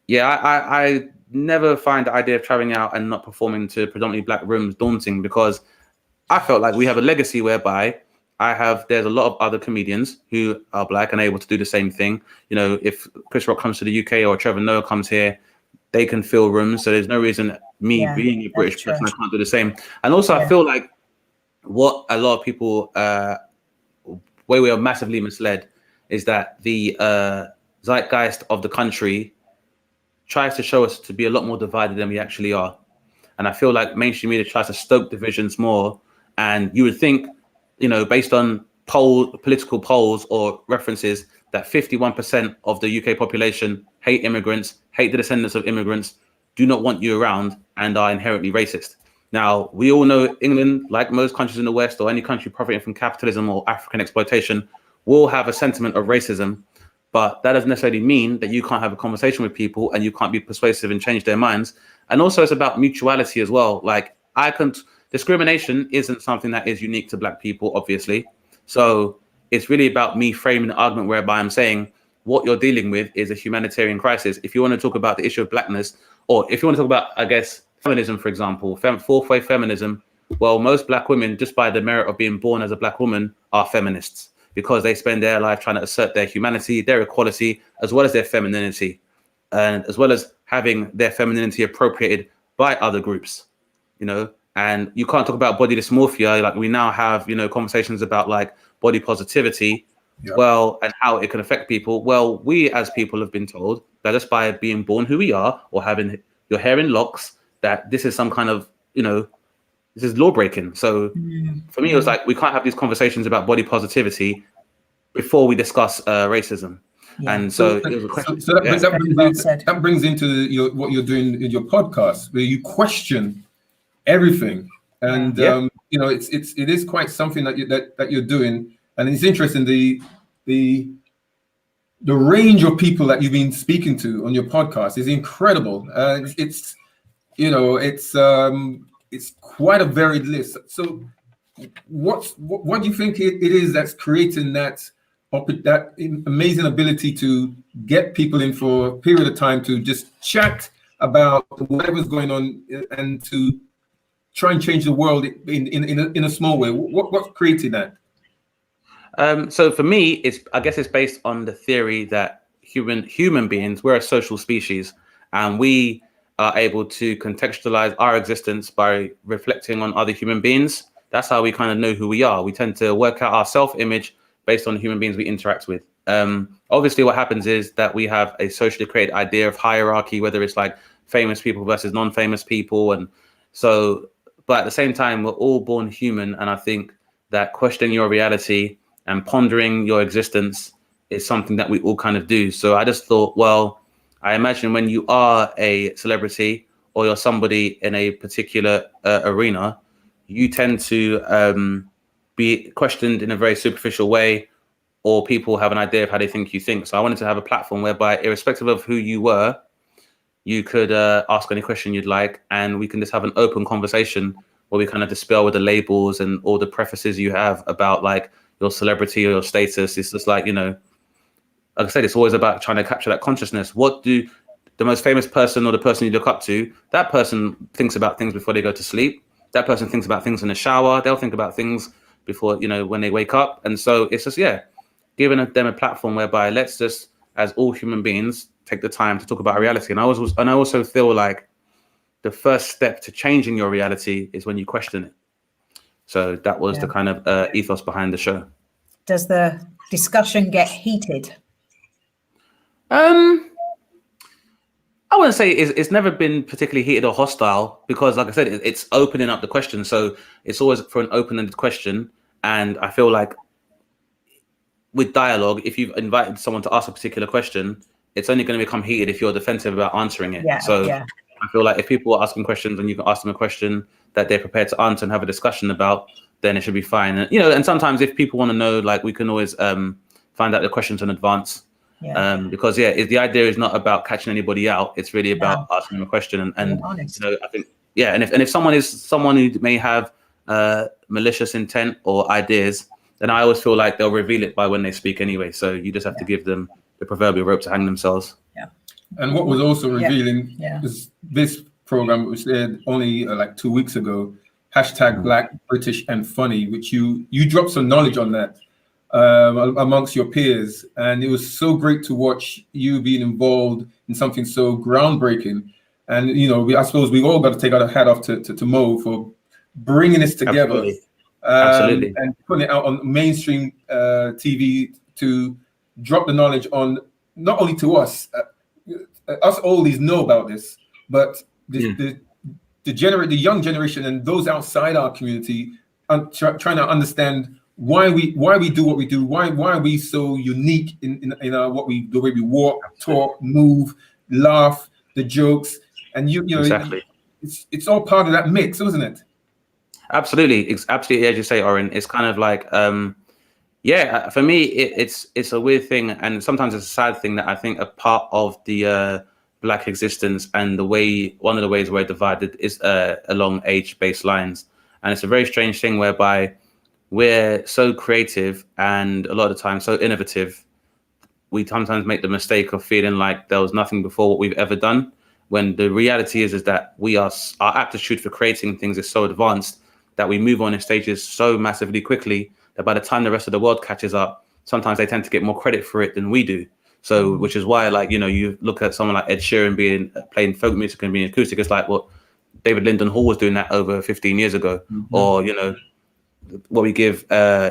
yeah, I never find the idea of traveling out and not performing to predominantly Black rooms daunting, because I felt like we have a legacy whereby there's a lot of other comedians who are Black and able to do the same thing. You know, if Chris Rock comes to the UK or Trevor Noah comes here, they can fill rooms. So there's no reason being a British person, I can't do the same. And also I feel like what a lot of people, where we are massively misled, is that the zeitgeist of the country tries to show us to be a lot more divided than we actually are. And I feel like mainstream media tries to stoke divisions more. And you would think, you know, based on political polls or references, that 51% of the UK population hate immigrants, hate the descendants of immigrants, do not want you around, and are inherently racist. Now, we all know England, like most countries in the West or any country profiting from capitalism or African exploitation, will have a sentiment of racism. But that doesn't necessarily mean that you can't have a conversation with people and you can't be persuasive and change their minds. And also it's about mutuality as well. Like discrimination isn't something that is unique to Black people, obviously. So it's really about me framing an argument whereby I'm saying what you're dealing with is a humanitarian crisis. If you want to talk about the issue of Blackness, or if you want to talk about, I guess, feminism, for example, fourth wave feminism, well, most Black women, just by the merit of being born as a Black woman, are feminists, because they spend their life trying to assert their humanity, their equality, as well as their femininity, and as well as having their femininity appropriated by other groups, you know. And you can't talk about body dysmorphia. Like, we now have, you know, conversations about like body positivity, well, and how it can affect people. Well, we as people have been told that just by being born who we are or having your hair in locks, that this is some kind of, you know, this is law breaking. So for me, it was like, we can't have these conversations about body positivity before we discuss racism. Yeah. And so it was a question. So that brings into what you're doing in your podcast, where you question everything. And you know, it is quite something that you're doing. And it's interesting, the range of people that you've been speaking to on your podcast is incredible. It's you know, it's quite a varied list. So what do you think it is that's creating that amazing ability to get people in for a period of time to just chat about whatever's going on and to try and change the world in a small way? What's creating that? So for me, I guess it's based on the theory that human beings, we're a social species, and we are able to contextualize our existence by reflecting on other human beings. That's how we kind of know who we are. We tend to work out our self-image based on the human beings we interact with. Obviously, what happens is that we have a socially created idea of hierarchy, whether it's like famous people versus non-famous people. And so, but at the same time, we're all born human. And I think that questioning your reality and pondering your existence is something that we all kind of do. So I just thought, well, I imagine when you are a celebrity or you're somebody in a particular arena, you tend to be questioned in a very superficial way, or people have an idea of how they think you think. So I wanted to have a platform whereby, irrespective of who you were, you could ask any question you'd like, and we can just have an open conversation where we kind of dispel with the labels and all the prefaces you have about like your celebrity or your status. It's just like, you know, like I said, it's always about trying to capture that consciousness. What do the most famous person or the person you look up to, that person thinks about things before they go to sleep. That person thinks about things in the shower. They'll think about things before, you know, when they wake up. And so it's just, yeah, giving them a platform whereby let's just, as all human beings, take the time to talk about our reality. And I also feel like the first step to changing your reality is when you question it. So that was the kind of ethos behind the show. Does the discussion get heated? I wouldn't say it's never been particularly heated or hostile, because like I said, it's opening up the question. So it's always for an open-ended question. And I feel like with dialogue, if you've invited someone to ask a particular question, it's only going to become heated if you're defensive about answering it. I feel like if people are asking questions and you can ask them a question that they're prepared to answer and have a discussion about, then it should be fine. And, you know, and sometimes if people want to know, like, we can always find out the questions in advance. Because the idea is not about catching anybody out. It's really about asking them a question. And you know, I think, and if someone is someone who may have malicious intent or ideas, then I always feel like they'll reveal it by when they speak anyway. So you just have to give them the proverbial rope to hang themselves. And what was also revealing is this program was aired only like 2 weeks ago, #Black, British and Funny, which you dropped some knowledge on that amongst your peers. And it was so great to watch you being involved in something so groundbreaking. And, you know, I suppose we've all got to take our hat off to Mo for bringing this together. Absolutely. And putting it out on mainstream TV to drop the knowledge on not only to us, us oldies know about this, but the young generation and those outside our community are trying to understand why we do what we do, why are we so unique in our the way we walk, talk, move, laugh, the jokes, and you know exactly. It's all part of that mix, isn't it? Absolutely, it's absolutely, as you say, Oren. It's kind of like, for me, it's a weird thing, and sometimes it's a sad thing that I think a part of the Black existence and one of the ways we're divided is along age-based lines, and it's a very strange thing whereby we're so creative and a lot of the time so innovative. We sometimes make the mistake of feeling like there was nothing before what we've ever done, when the reality is that our aptitude for creating things is so advanced that we move on in stages so massively quickly that by the time the rest of the world catches up, sometimes they tend to get more credit for it than we do. So, which is why, like, you know, you look at someone like Ed Sheeran playing folk music and being acoustic, it's like what David Lyndon Hall was doing that over 15 years ago. Or, you know, what we give,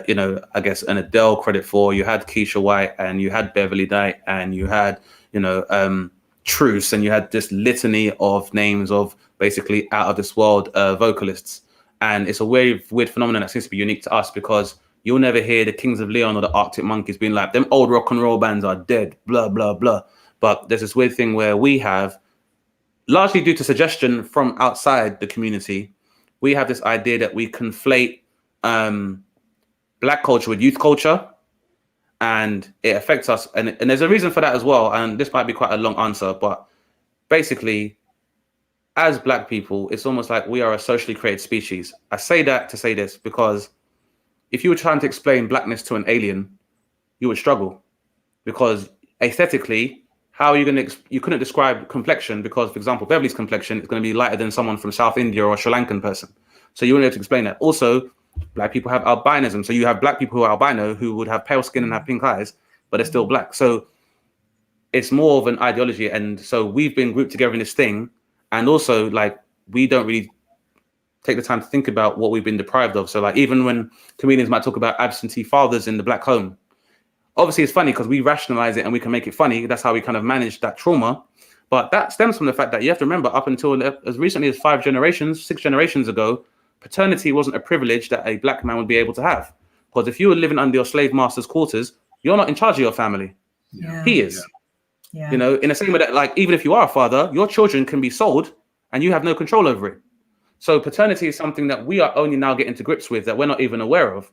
you know, I guess an Adele credit for. You had Keisha White and you had Beverly Knight and you had, you know, Truce, and you had this litany of names of basically out of this world vocalists. And it's a weird phenomenon that seems to be unique to us, because you'll never hear the Kings of Leon or the Arctic Monkeys being like, them old rock and roll bands are dead, blah, blah, blah. But there's this weird thing where we have, largely due to suggestion from outside the community, we have this idea that we conflate Black culture with youth culture, and it affects us. And there's a reason for that as well. And this might be quite a long answer, but basically, as Black people, it's almost like we are a socially created species. I say that to say this, because if you were trying to explain Blackness to an alien, you would struggle, because aesthetically, how are you going to, you couldn't describe complexion, because, for example, Beverly's complexion is going to be lighter than someone from South India or a Sri Lankan person. So you wouldn't be able to explain that. Also, Black people have albinism. So you have Black people who are albino who would have pale skin and have pink eyes, but they're still Black. So it's more of an ideology. And so we've been grouped together in this thing. And also, like, we don't really take the time to think about what we've been deprived of. So, like, even when comedians might talk about absentee fathers in the Black home, obviously it's funny because we rationalize it and we can make it funny. That's how we kind of manage that trauma. But that stems from the fact that you have to remember, up until as recently as 6 generations ago, paternity wasn't a privilege that a black man would be able to have. Because if you were living under your slave master's quarters, you're not in charge of your family. Yeah. He is. Yeah. You know, in the same way that, like, even if you are a father, your children can be sold and you have no control over it. So paternity is something that we are only now getting to grips with, that we're not even aware of.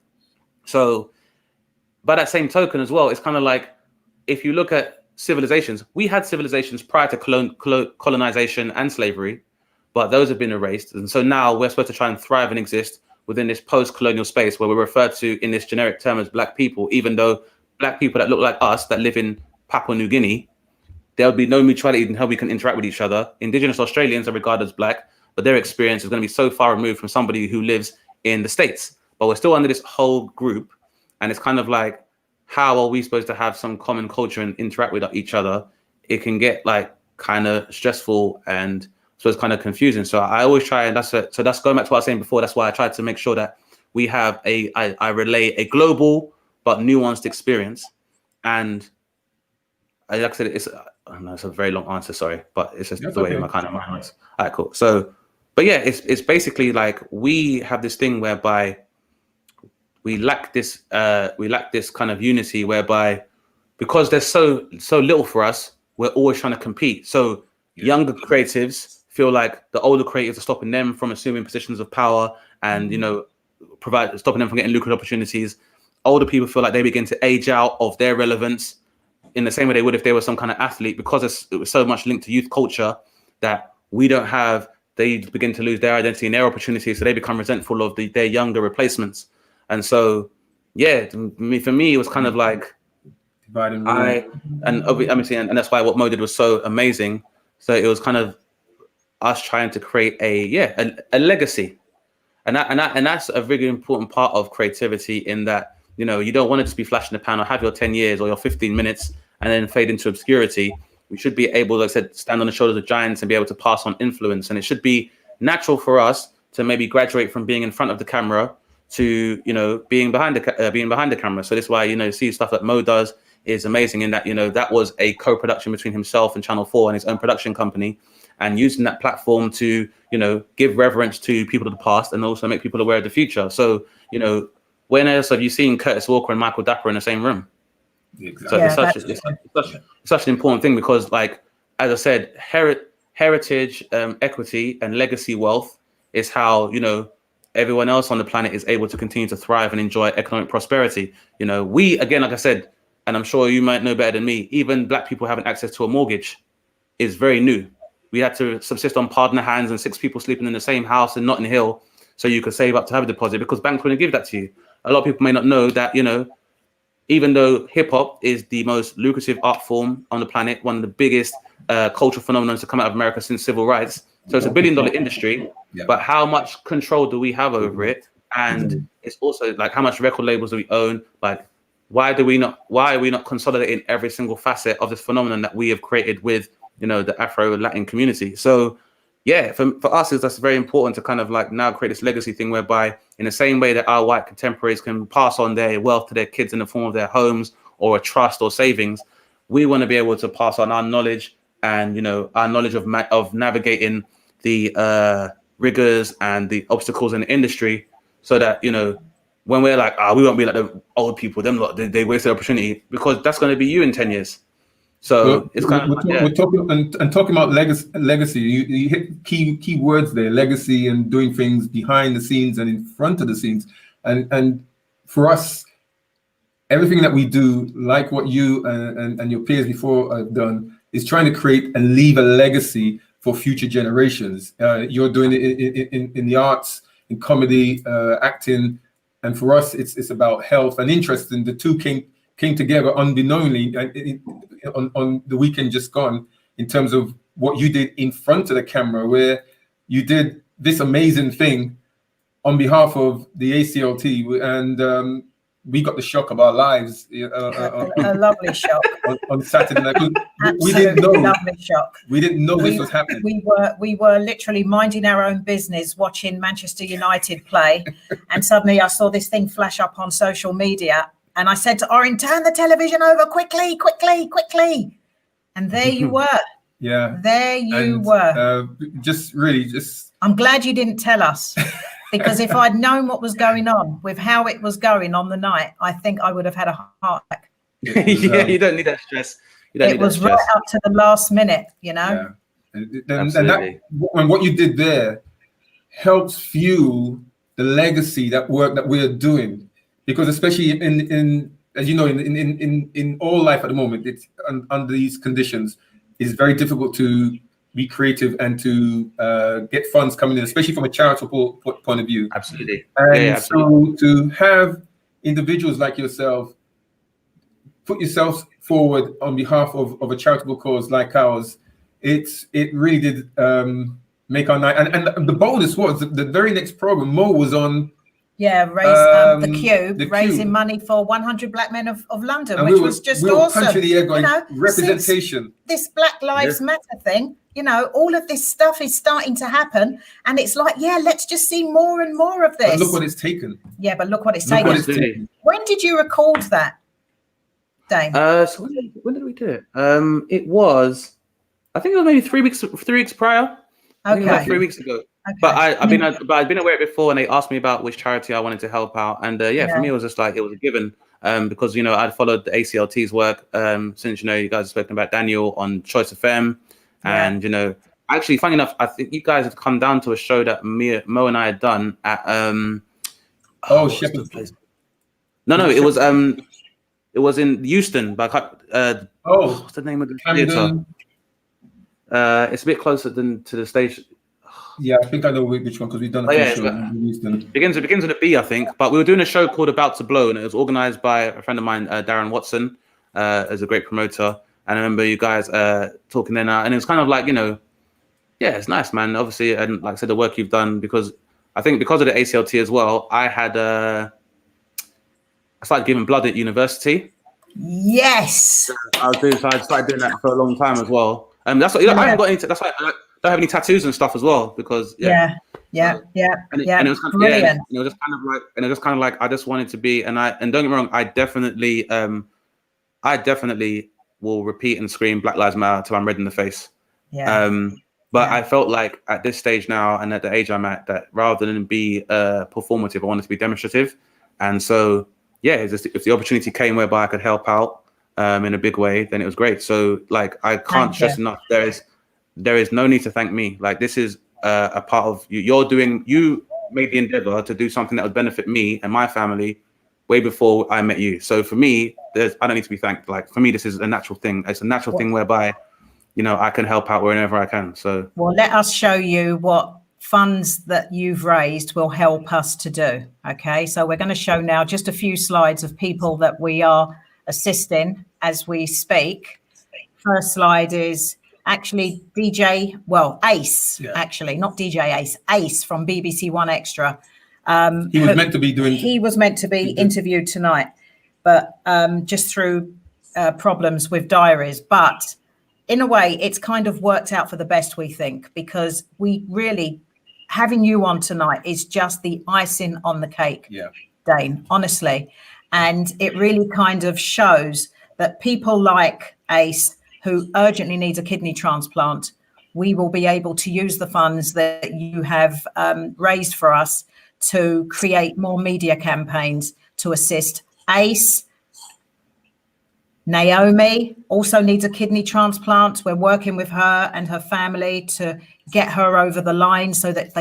So by that same token as well, it's kind of like, if you look at civilizations, we had civilizations prior to colonization and slavery, but those have been erased. And so now we're supposed to try and thrive and exist within this post-colonial space where we're referred to in this generic term as black people, even though black people that look like us, that live in Papua New Guinea, there'll be no mutuality in how we can interact with each other. Indigenous Australians are regarded as black, but their experience is going to be so far removed from somebody who lives in the States. But we're still under this whole group. And it's kind of like, how are we supposed to have some common culture and interact with each other? It can get like kind of stressful and so it's kind of confusing. So I always try, and that's going back to what I was saying before. That's why I tried to make sure that we have I relay a global but nuanced experience. And like I said, it's a very long answer, sorry, but it's just the way my kind of mind works. All right, cool. So, but yeah, it's basically like we have this thing whereby we lack this kind of unity, whereby because there's so little for us, we're always trying to compete. So younger creatives feel like the older creatives are stopping them from assuming positions of power and, you know, stopping them from getting lucrative opportunities. Older people feel like they begin to age out of their relevance in the same way they would if they were some kind of athlete, because it was so much linked to youth culture that they begin to lose their identity and their opportunities. So they become resentful of their younger replacements. And so, yeah, for me, it was kind of like, and that's why what Mo did was so amazing. So it was kind of us trying to create a legacy, and that's a really important part of creativity. In that, you know, you don't want it to be flash in the pan or have your 10 years or your 15 minutes and then fade into obscurity. We should be able, like I said, stand on the shoulders of giants and be able to pass on influence. And it should be natural for us to maybe graduate from being in front of the camera to, you know, being behind the camera. So this is why, you know, see stuff that Mo does is amazing in that, you know, that was a co-production between himself and Channel 4 and his own production company, and using that platform to, you know, give reverence to people of the past and also make people aware of the future. So, you know, when else have you seen Curtis Walker and Michael Dapper in the same room? Exactly. So it's such an important thing, because, like, as I said, heritage, equity and legacy wealth is how, you know, everyone else on the planet is able to continue to thrive and enjoy economic prosperity. You know, we, again, like I said, and I'm sure you might know better than me, even black people having access to a mortgage is very new. We had to subsist on partner hands and 6 people sleeping in the same house in Notting Hill so you could save up to have a deposit, because banks wouldn't give that to you. A lot of people may not know that, you know, even though hip hop is the most lucrative art form on the planet, one of the biggest cultural phenomena to come out of America since civil rights. So it's $1 billion industry, but how much control do we have over it? And it's also like, how much record labels do we own? Like, why are we not consolidating every single facet of this phenomenon that we have created with, you know, the Afro-Latin community? So yeah, for us, that's very important to kind of like now create this legacy thing, whereby in the same way that our white contemporaries can pass on their wealth to their kids in the form of their homes or a trust or savings, we want to be able to pass on our knowledge and, you know, our knowledge of navigating the rigors and the obstacles in the industry, so that, you know, when we're like, we won't be like the old people, them lot, they wasted opportunity, because that's going to be you in 10 years. So it's kind of we're talking about legacy. You hit key words there: legacy and doing things behind the scenes and in front of the scenes. And for us, everything that we do, like what you and your peers before have done, is trying to create and leave a legacy for future generations. You're doing it in the arts, in comedy, acting, and for us, it's about health and interest. And the two came together unbeknowingly on the weekend just gone, in terms of what you did in front of the camera, where you did this amazing thing on behalf of the ACLT, and we got the shock of our lives. A lovely shock on Saturday night. We didn't know. Lovely shock. We didn't know this was happening. We were literally minding our own business, watching Manchester United play, and suddenly I saw this thing flash up on social media. And I said to Orin, turn the television over quickly. And there you were. Yeah. There you And, were. just I'm glad you didn't tell us, because if I'd known what was going on with how it was going on the night, I think I would have had a heart attack. Yeah, you don't need that stress. You don't It need that was stress. right up to the last minute, you know. Yeah. And Absolutely. and what you did there helps fuel the legacy, that work that we're doing, because especially in as you know, in all life at the moment, it's under these conditions, it's very difficult to be creative and to get funds coming in, especially from a charitable point of view. Absolutely. And Yeah, absolutely. so to have individuals like yourself put yourselves forward on behalf of a charitable cause like ours, it really did make our night. And the bonus was the very next program, Mo was on. Yeah, the Cube, raising money for 100 Black Men of London, and which was just awesome. Punching the air going, you know, representation. This Black Lives Matter thing, you know, all of this stuff is starting to happen, and it's like, yeah, let's just see more and more of this. But look what it's taken. Yeah, but look what it's taken. When did you record that, Dane? So when did we do it? It was, I think it was maybe 3 weeks prior. I think it was like 3 weeks ago. Okay. But I'd been aware of it before, and they asked me about which charity I wanted to help out, and for me it was just like it was a given, because you know I'd followed the ACLT's work since, you know, you guys have spoken about Daniel on Choice FM, and you know, actually, funny enough, I think you guys had come down to a show that Mo and I had done at Shepherd's Place. No, it was in Euston, but what's the name of the theatre? It's a bit closer to the station. Yeah, I think I know which one, because we've done a show in Euston. Begins with a B, I think. But we were doing a show called About to Blow, and it was organised by a friend of mine, Darren Watson, as a great promoter. And I remember you guys talking then, and it was kind of like, you know, yeah, it's nice, man. Obviously, and like I said, the work you've done, because I think because of the ACLT as well, I started giving blood at university. Yes. I started doing that for a long time as well. That's what, you know, I haven't got any. That's why I don't have any tattoos and stuff as well, because and it was kind of brilliant. and it was just kind of like I just wanted to be, and don't get me wrong, I definitely will repeat and scream Black Lives Matter till I'm red in the face. But I felt like at this stage now, and at the age I'm at, that rather than be performative, I wanted to be demonstrative. And so if the opportunity came whereby I could help out in a big way, then it was great. So like I can't stress enough, there is no need to thank me. Like, this is a part of you. You made the endeavor to do something that would benefit me and my family way before I met you. So for me, I don't need to be thanked. Like, for me, this is a natural thing. It's a natural thing whereby, you know, I can help out wherever I can. So, well, let us show you what funds that you've raised will help us to do. Okay, so we're going to show now just a few slides of people that we are assisting as we speak. First slide is actually Ace, actually, not DJ Ace from BBC One Extra. He was meant to be interviewed tonight, but just through problems with diaries. But in a way, it's kind of worked out for the best, we think, because we really, having you on tonight is just the icing on the cake, Dane, honestly. And it really kind of shows that people like Ace, who urgently needs a kidney transplant, we will be able to use the funds that you have raised for us to create more media campaigns to assist Ace. Naomi also needs a kidney transplant. We're working with her and her family to get her over the line so that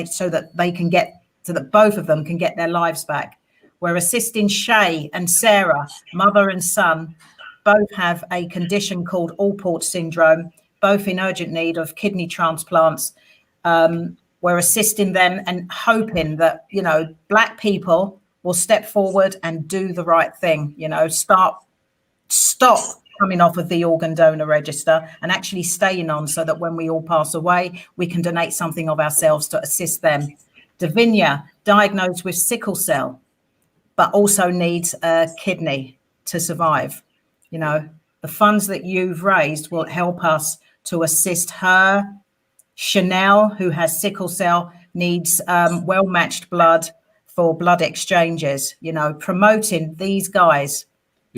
both of them can get their lives back. We're assisting Shae and Sarah, mother and son. Both have a condition called Allport syndrome, both in urgent need of kidney transplants. We're assisting them and hoping that, you know, Black people will step forward and do the right thing, you know, stop coming off of the organ donor register and actually staying on, so that when we all pass away, we can donate something of ourselves to assist them. Davinia, diagnosed with sickle cell, but also needs a kidney to survive. You know, the funds that you've raised will help us to assist her. Chanel, who has sickle cell, needs well-matched blood for blood exchanges, you know, promoting these guys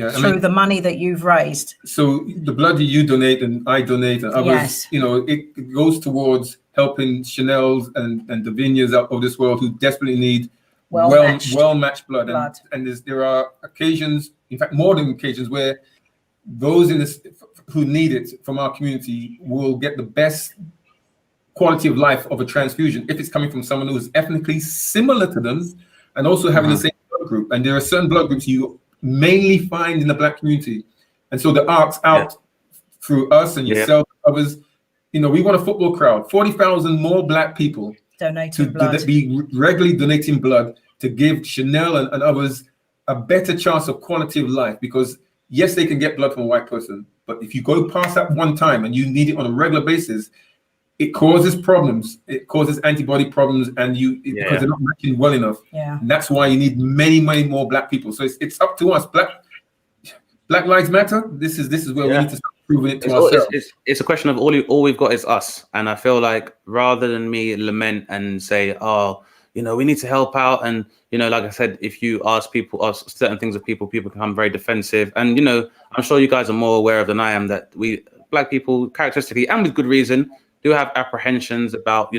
through the money that you've raised. So the blood that you donate and I donate and others, it goes towards helping Chanel's and Davinia's out of this world who desperately need well-matched blood. And there are occasions, in fact, more than occasions, where those who need it from our community will get the best quality of life of a transfusion if it's coming from someone who is ethnically similar to them and also having the same blood group. And there are certain blood groups you mainly find in the Black community. And so the art's out through us and yourself, others. We want a football crowd, 40,000 more Black people donating blood. To be regularly donating blood to give Chanel and others a better chance of quality of life. Because yes, they can get blood from a white person, but if you go past that one time and you need it on a regular basis, it causes problems. It causes antibody problems, and because they're not matching well enough. Yeah. And that's why you need many, many more Black people. So it's up to us. Black Lives Matter. This is where we need to start proving it to ourselves. It's a question of all we've got is us. And I feel like rather than me lament and say, we need to help out. And, like I said, if you ask certain things of people become very defensive. And, I'm sure you guys are more aware of than I am that we Black people characteristically and with good reason do have apprehensions about,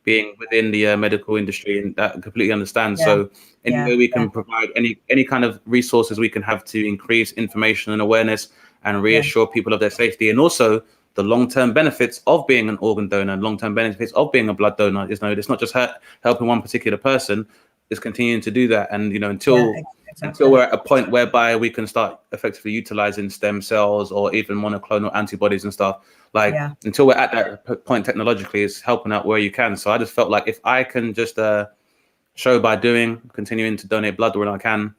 being within the medical industry, and that I completely understand. Yeah. So any way we can provide any kind of resources we can have to increase information and awareness and reassure people of their safety, and also the long-term benefits of being an organ donor, long-term benefits of being a blood donor. It's not just helping one particular person, it's continuing to do that. And, until we're at a point whereby we can start effectively utilizing stem cells or even monoclonal antibodies and stuff, until we're at that point technologically, it's helping out where you can. So I just felt like if I can just show by continuing to donate blood when I can,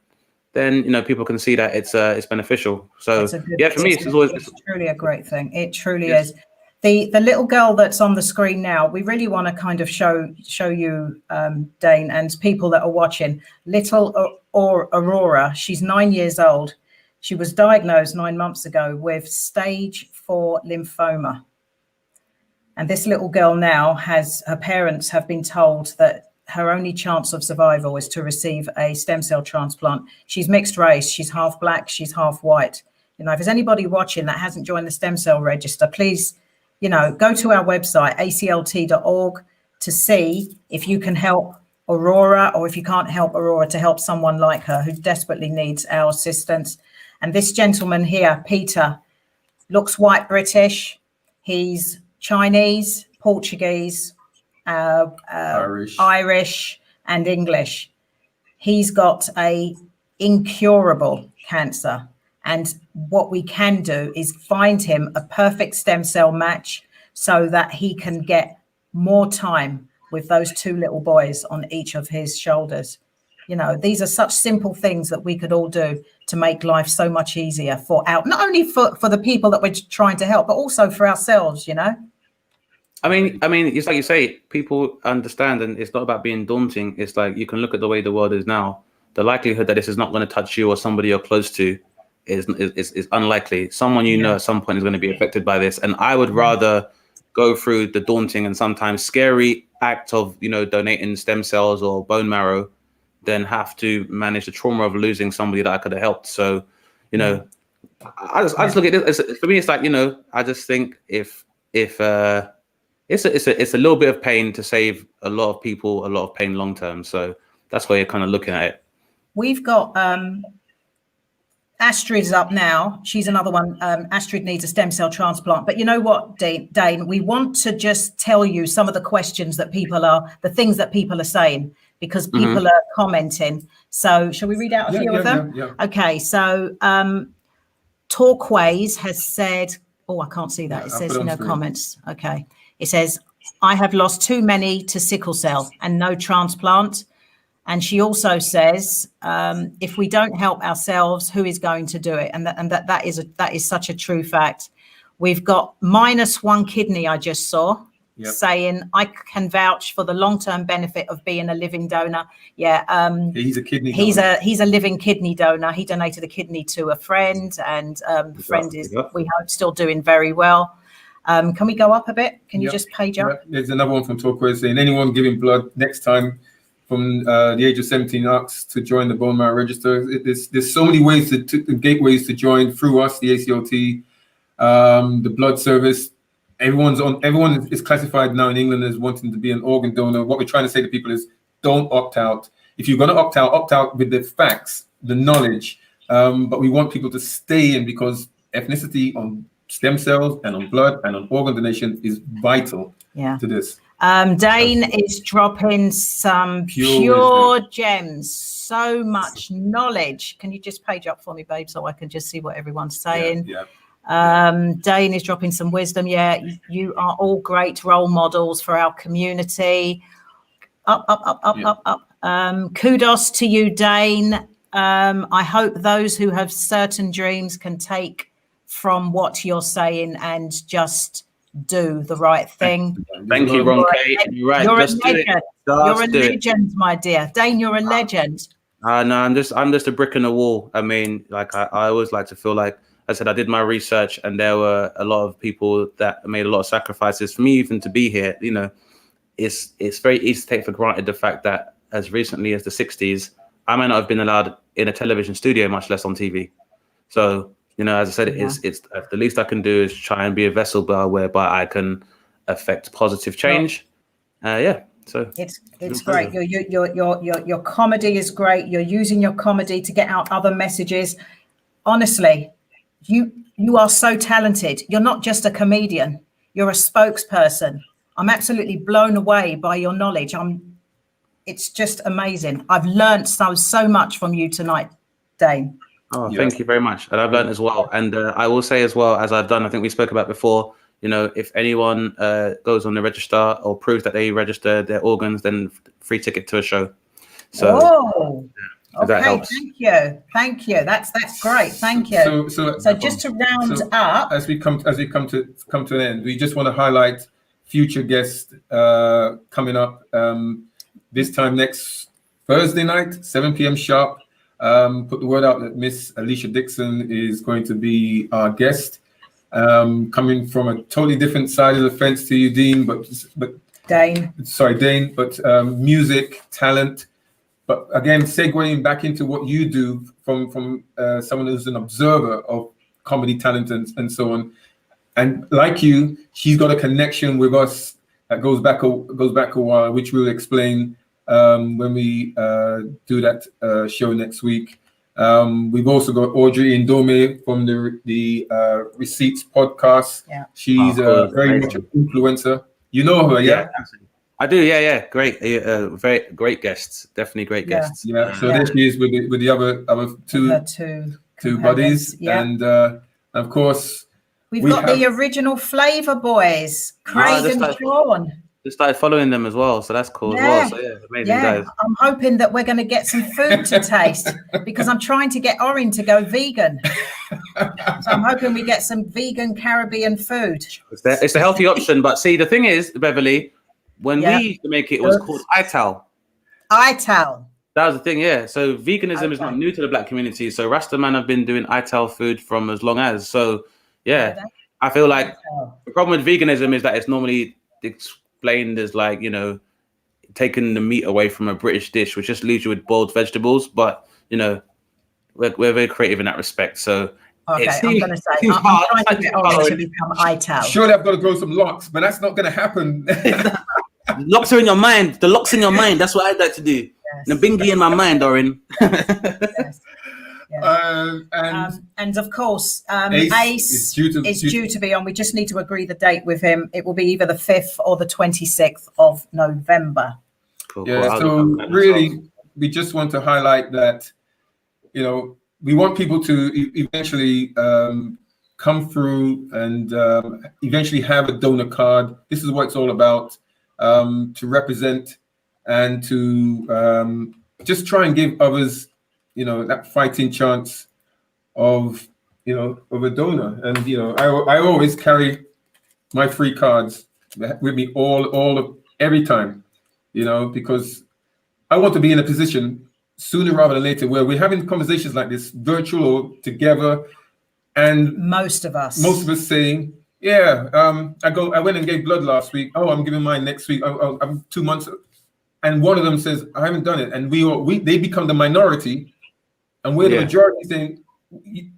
then people can see that it's beneficial. So for me, it's truly a great thing. It truly is. The little girl that's on the screen now, we really want to kind of show you, Dane, and people that are watching. Little Aurora, she's 9 years old. She was diagnosed 9 months ago with stage 4 lymphoma. And this little girl now her parents have been told that her only chance of survival is to receive a stem cell transplant. She's mixed race. She's half Black. She's half white. If there's anybody watching that hasn't joined the stem cell register, please, go to our website, aclt.org, to see if you can help Aurora, or if you can't help Aurora, to help someone like her who desperately needs our assistance. And this gentleman here, Peter, looks white British. He's Chinese, Portuguese, Irish, and English. He's got a incurable cancer. And what we can do is find him a perfect stem cell match so that he can get more time with those 2 little boys on each of his shoulders. These are such simple things that we could all do to make life so much easier not only for the people that we're trying to help, but also for ourselves, I mean, it's like you say, people understand, and it's not about being daunting. It's like you can look at the way the world is now. The likelihood that this is not going to touch you or somebody you're close to is unlikely. Someone at some point is going to be affected by this, and I would rather go through the daunting and sometimes scary act of donating stem cells or bone marrow than have to manage the trauma of losing somebody that I could have helped. So I just look at it for me. It's like I just think if it's a little bit of pain to save a lot of people, a lot of pain long term. So that's why you're kind of looking at it. We've got Astrid's up now. She's another one. Astrid needs a stem cell transplant. But you know what, Dane? We want to just tell you some of the questions that the things that people are saying, because people are commenting. So shall we read out a few of them? Yeah. Okay. So Torquays has said, I can't see that. It says no comments. Okay. It says, I have lost too many to sickle cell and no transplant. And she also says, if we don't help ourselves, who is going to do it? And that is such a true fact. We've got -1 kidney I just saw saying, I can vouch for the long-term benefit of being a living donor. Yeah. He's a kidney donor. He's a living kidney donor. He donated a kidney to a friend, and the friend is, we hope, still doing very well. Can we go up a bit? Can you just page up? There's another one from Torquay saying, anyone giving blood next time from the age of 17 asks to join the bone marrow register. There's so many ways gateways to join through us, the ACLT, the blood service. Everyone is classified now in England as wanting to be an organ donor. What we're trying to say to people is, don't opt out. If you're going to opt out with the facts, the knowledge. But we want people to stay in, because ethnicity on stem cells and on blood and on organ donation is vital to this. Dane is dropping some pure gems. So much knowledge. Can you just page up for me, babe, so I can just see what everyone's saying? Dane is dropping some wisdom. You are all great role models for our community. Up. Kudos to you, Dane. I hope those who have certain dreams can take from what you're saying and just do the right thing. Thank you, Ronke. You're right. You're just a legend. You're a legend, my dear. Dane, you're a legend. No, I'm just a brick in the wall. I mean, like I always like to feel like, I said, I did my research and there were a lot of people that made a lot of sacrifices for me even to be here. You know, it's very easy to take for granted the fact that as recently as the 60s, I might not have been allowed in a television studio, much less on TV. So, you know, as I said, it's the least I can do is try and be a vessel whereby I can affect positive change. So it's great. Your comedy is great. You're using your comedy to get out other messages. Honestly, you are so talented. You're not just a comedian. You're a spokesperson. I'm absolutely blown away by your knowledge. It's just amazing. I've learned so much from you tonight, Dane. Oh, thank you very much. And I've learned as well. And I will say as well, as I've done, I think we spoke about before, you know, if anyone goes on the register or proves that they registered their organs, then free ticket to a show. So that helps. Thank you. That's great. Thank you. So just to round up, as we come to an end, we just want to highlight future guests coming up this time next Thursday night, 7 p.m. sharp. Put the word out that Miss Alicia Dixon is going to be our guest, coming from a totally different side of the fence to you, Dean, but Dane. Sorry, Dane, but music, talent, but again, segueing back into what you do from someone who's an observer of comedy talent and so on. And like you, she's got a connection with us that goes back a while, which we'll explain when we do that show next week. We've also got Audrey Indome from the Receipts podcast. Yeah. She's very much an influencer. You know her, yeah? I do, yeah. Great, very great guests. Definitely great guests. Yeah. So there she is with the other two buddies, and of course we've got the original Flavor Boys, Craig and Sean. Just started following them as well, so that's cool as well. So amazing guys. I'm hoping that we're going to get some food to taste because I'm trying to get Orin to go vegan. So I'm hoping we get some vegan Caribbean food. It's a healthy option, but see, the thing is, Beverly, when we used to make it was called ITAL. ITAL. That was the thing, yeah. So veganism is not new to the Black community. So Rastaman have been doing ITAL food from as long as. So I feel like the problem with veganism is that it's normally explained as like, you know, taking the meat away from a British dish, which just leaves you with boiled vegetables. But, you know, we're very creative in that respect. So I'm going to say, I'm trying to get Orange to become ITAL. Surely I've got to grow some locks, but that's not going to happen. Locks are in your mind. The locks in your mind. That's what I'd like to do. Yes. The bingy in my mind, Orin. Yes. And of course, Ace is due to be on. We just need to agree the date with him. It will be either the 5th or the 26th of November. Cool. So really, we just want to highlight that, you know, we want people to eventually come through and eventually have a donor card. This is what it's all about, to represent and to just try and give others, you know, that fighting chance of, you know, of a donor. And, you know, I always carry my free cards with me every time, you know, because I want to be in a position sooner rather than later where we're having conversations like this, virtual or together, and most of us saying, I went and gave blood last week. Oh, I'm giving mine next week. I'm 2 months. and one of them says, I haven't done it, and they become the minority, and we're the majority saying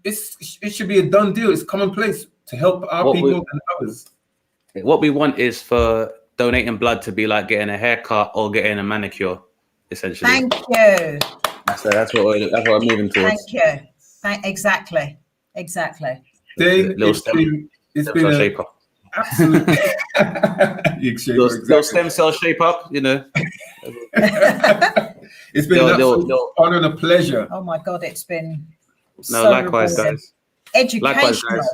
it should be a done deal. It's commonplace to help our people and others. What we want is for donating blood to be like getting a haircut or getting a manicure, essentially. Thank you. That's what we're moving towards. Thank you. Exactly. Dane, it's been a shape up. Absolutely. Little stem cell shape up, you know. It's been an absolute honor and a pleasure. Oh my God, it's been likewise, rewarding. guys. Educational. Likewise, guys.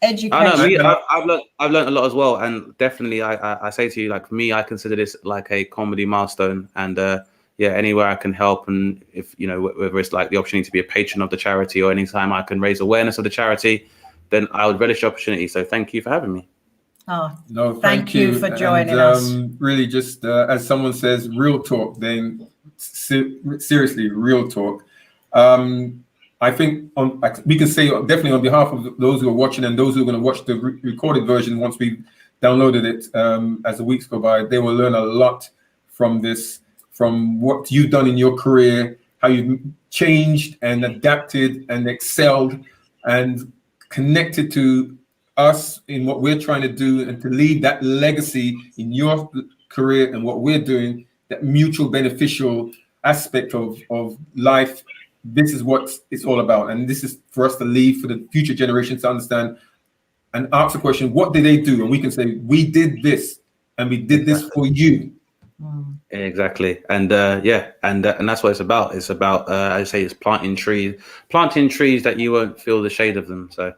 Educational. I've learned a lot as well, and definitely I say to you, like, for me, I consider this like a comedy milestone, and anywhere I can help, and if you know, whether it's like the opportunity to be a patron of the charity or anytime I can raise awareness of the charity, then I would relish the opportunity. So thank you for having me. Oh, no, thank you for joining us. Really, just as someone says, real talk. Then seriously, real talk. I think we can say definitely on behalf of those who are watching and those who are going to watch the recorded version once we've downloaded it, as the weeks go by, they will learn a lot from this, from what you've done in your career, how you've changed and adapted and excelled and connected to us in what we're trying to do, and to leave that legacy in your career and what we're doing, that mutual beneficial aspect of life. This is what it's all about, and this is for us to leave for the future generations to understand and ask the question, what did they do? And we can say, we did this, and we did this for you. Exactly. And and that's what it's about. It's about I say it's planting trees that you won't feel the shade of them. So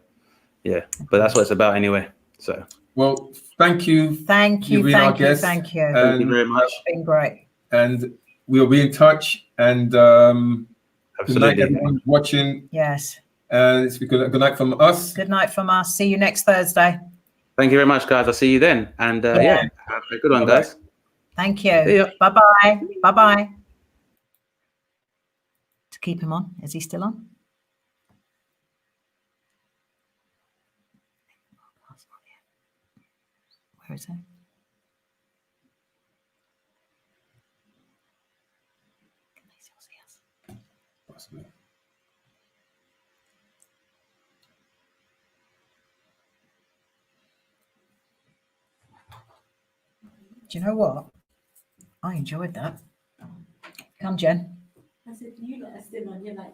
but that's what it's about anyway. So well, thank you. Thank you very much. Thank you very much. It's been great. And we'll be in touch, and good night, everyone watching. Yes. It's good night from us. Good night from us. See you next Thursday. Thank you very much, guys. I'll see you then. And have a good one, guys. Thank you. Bye-bye. Bye-bye. To keep him on. Is he still on? Where is he? Can they still see us? Possibly. Do you know what? I enjoyed that. Come, Jen. I said, you let us in on your like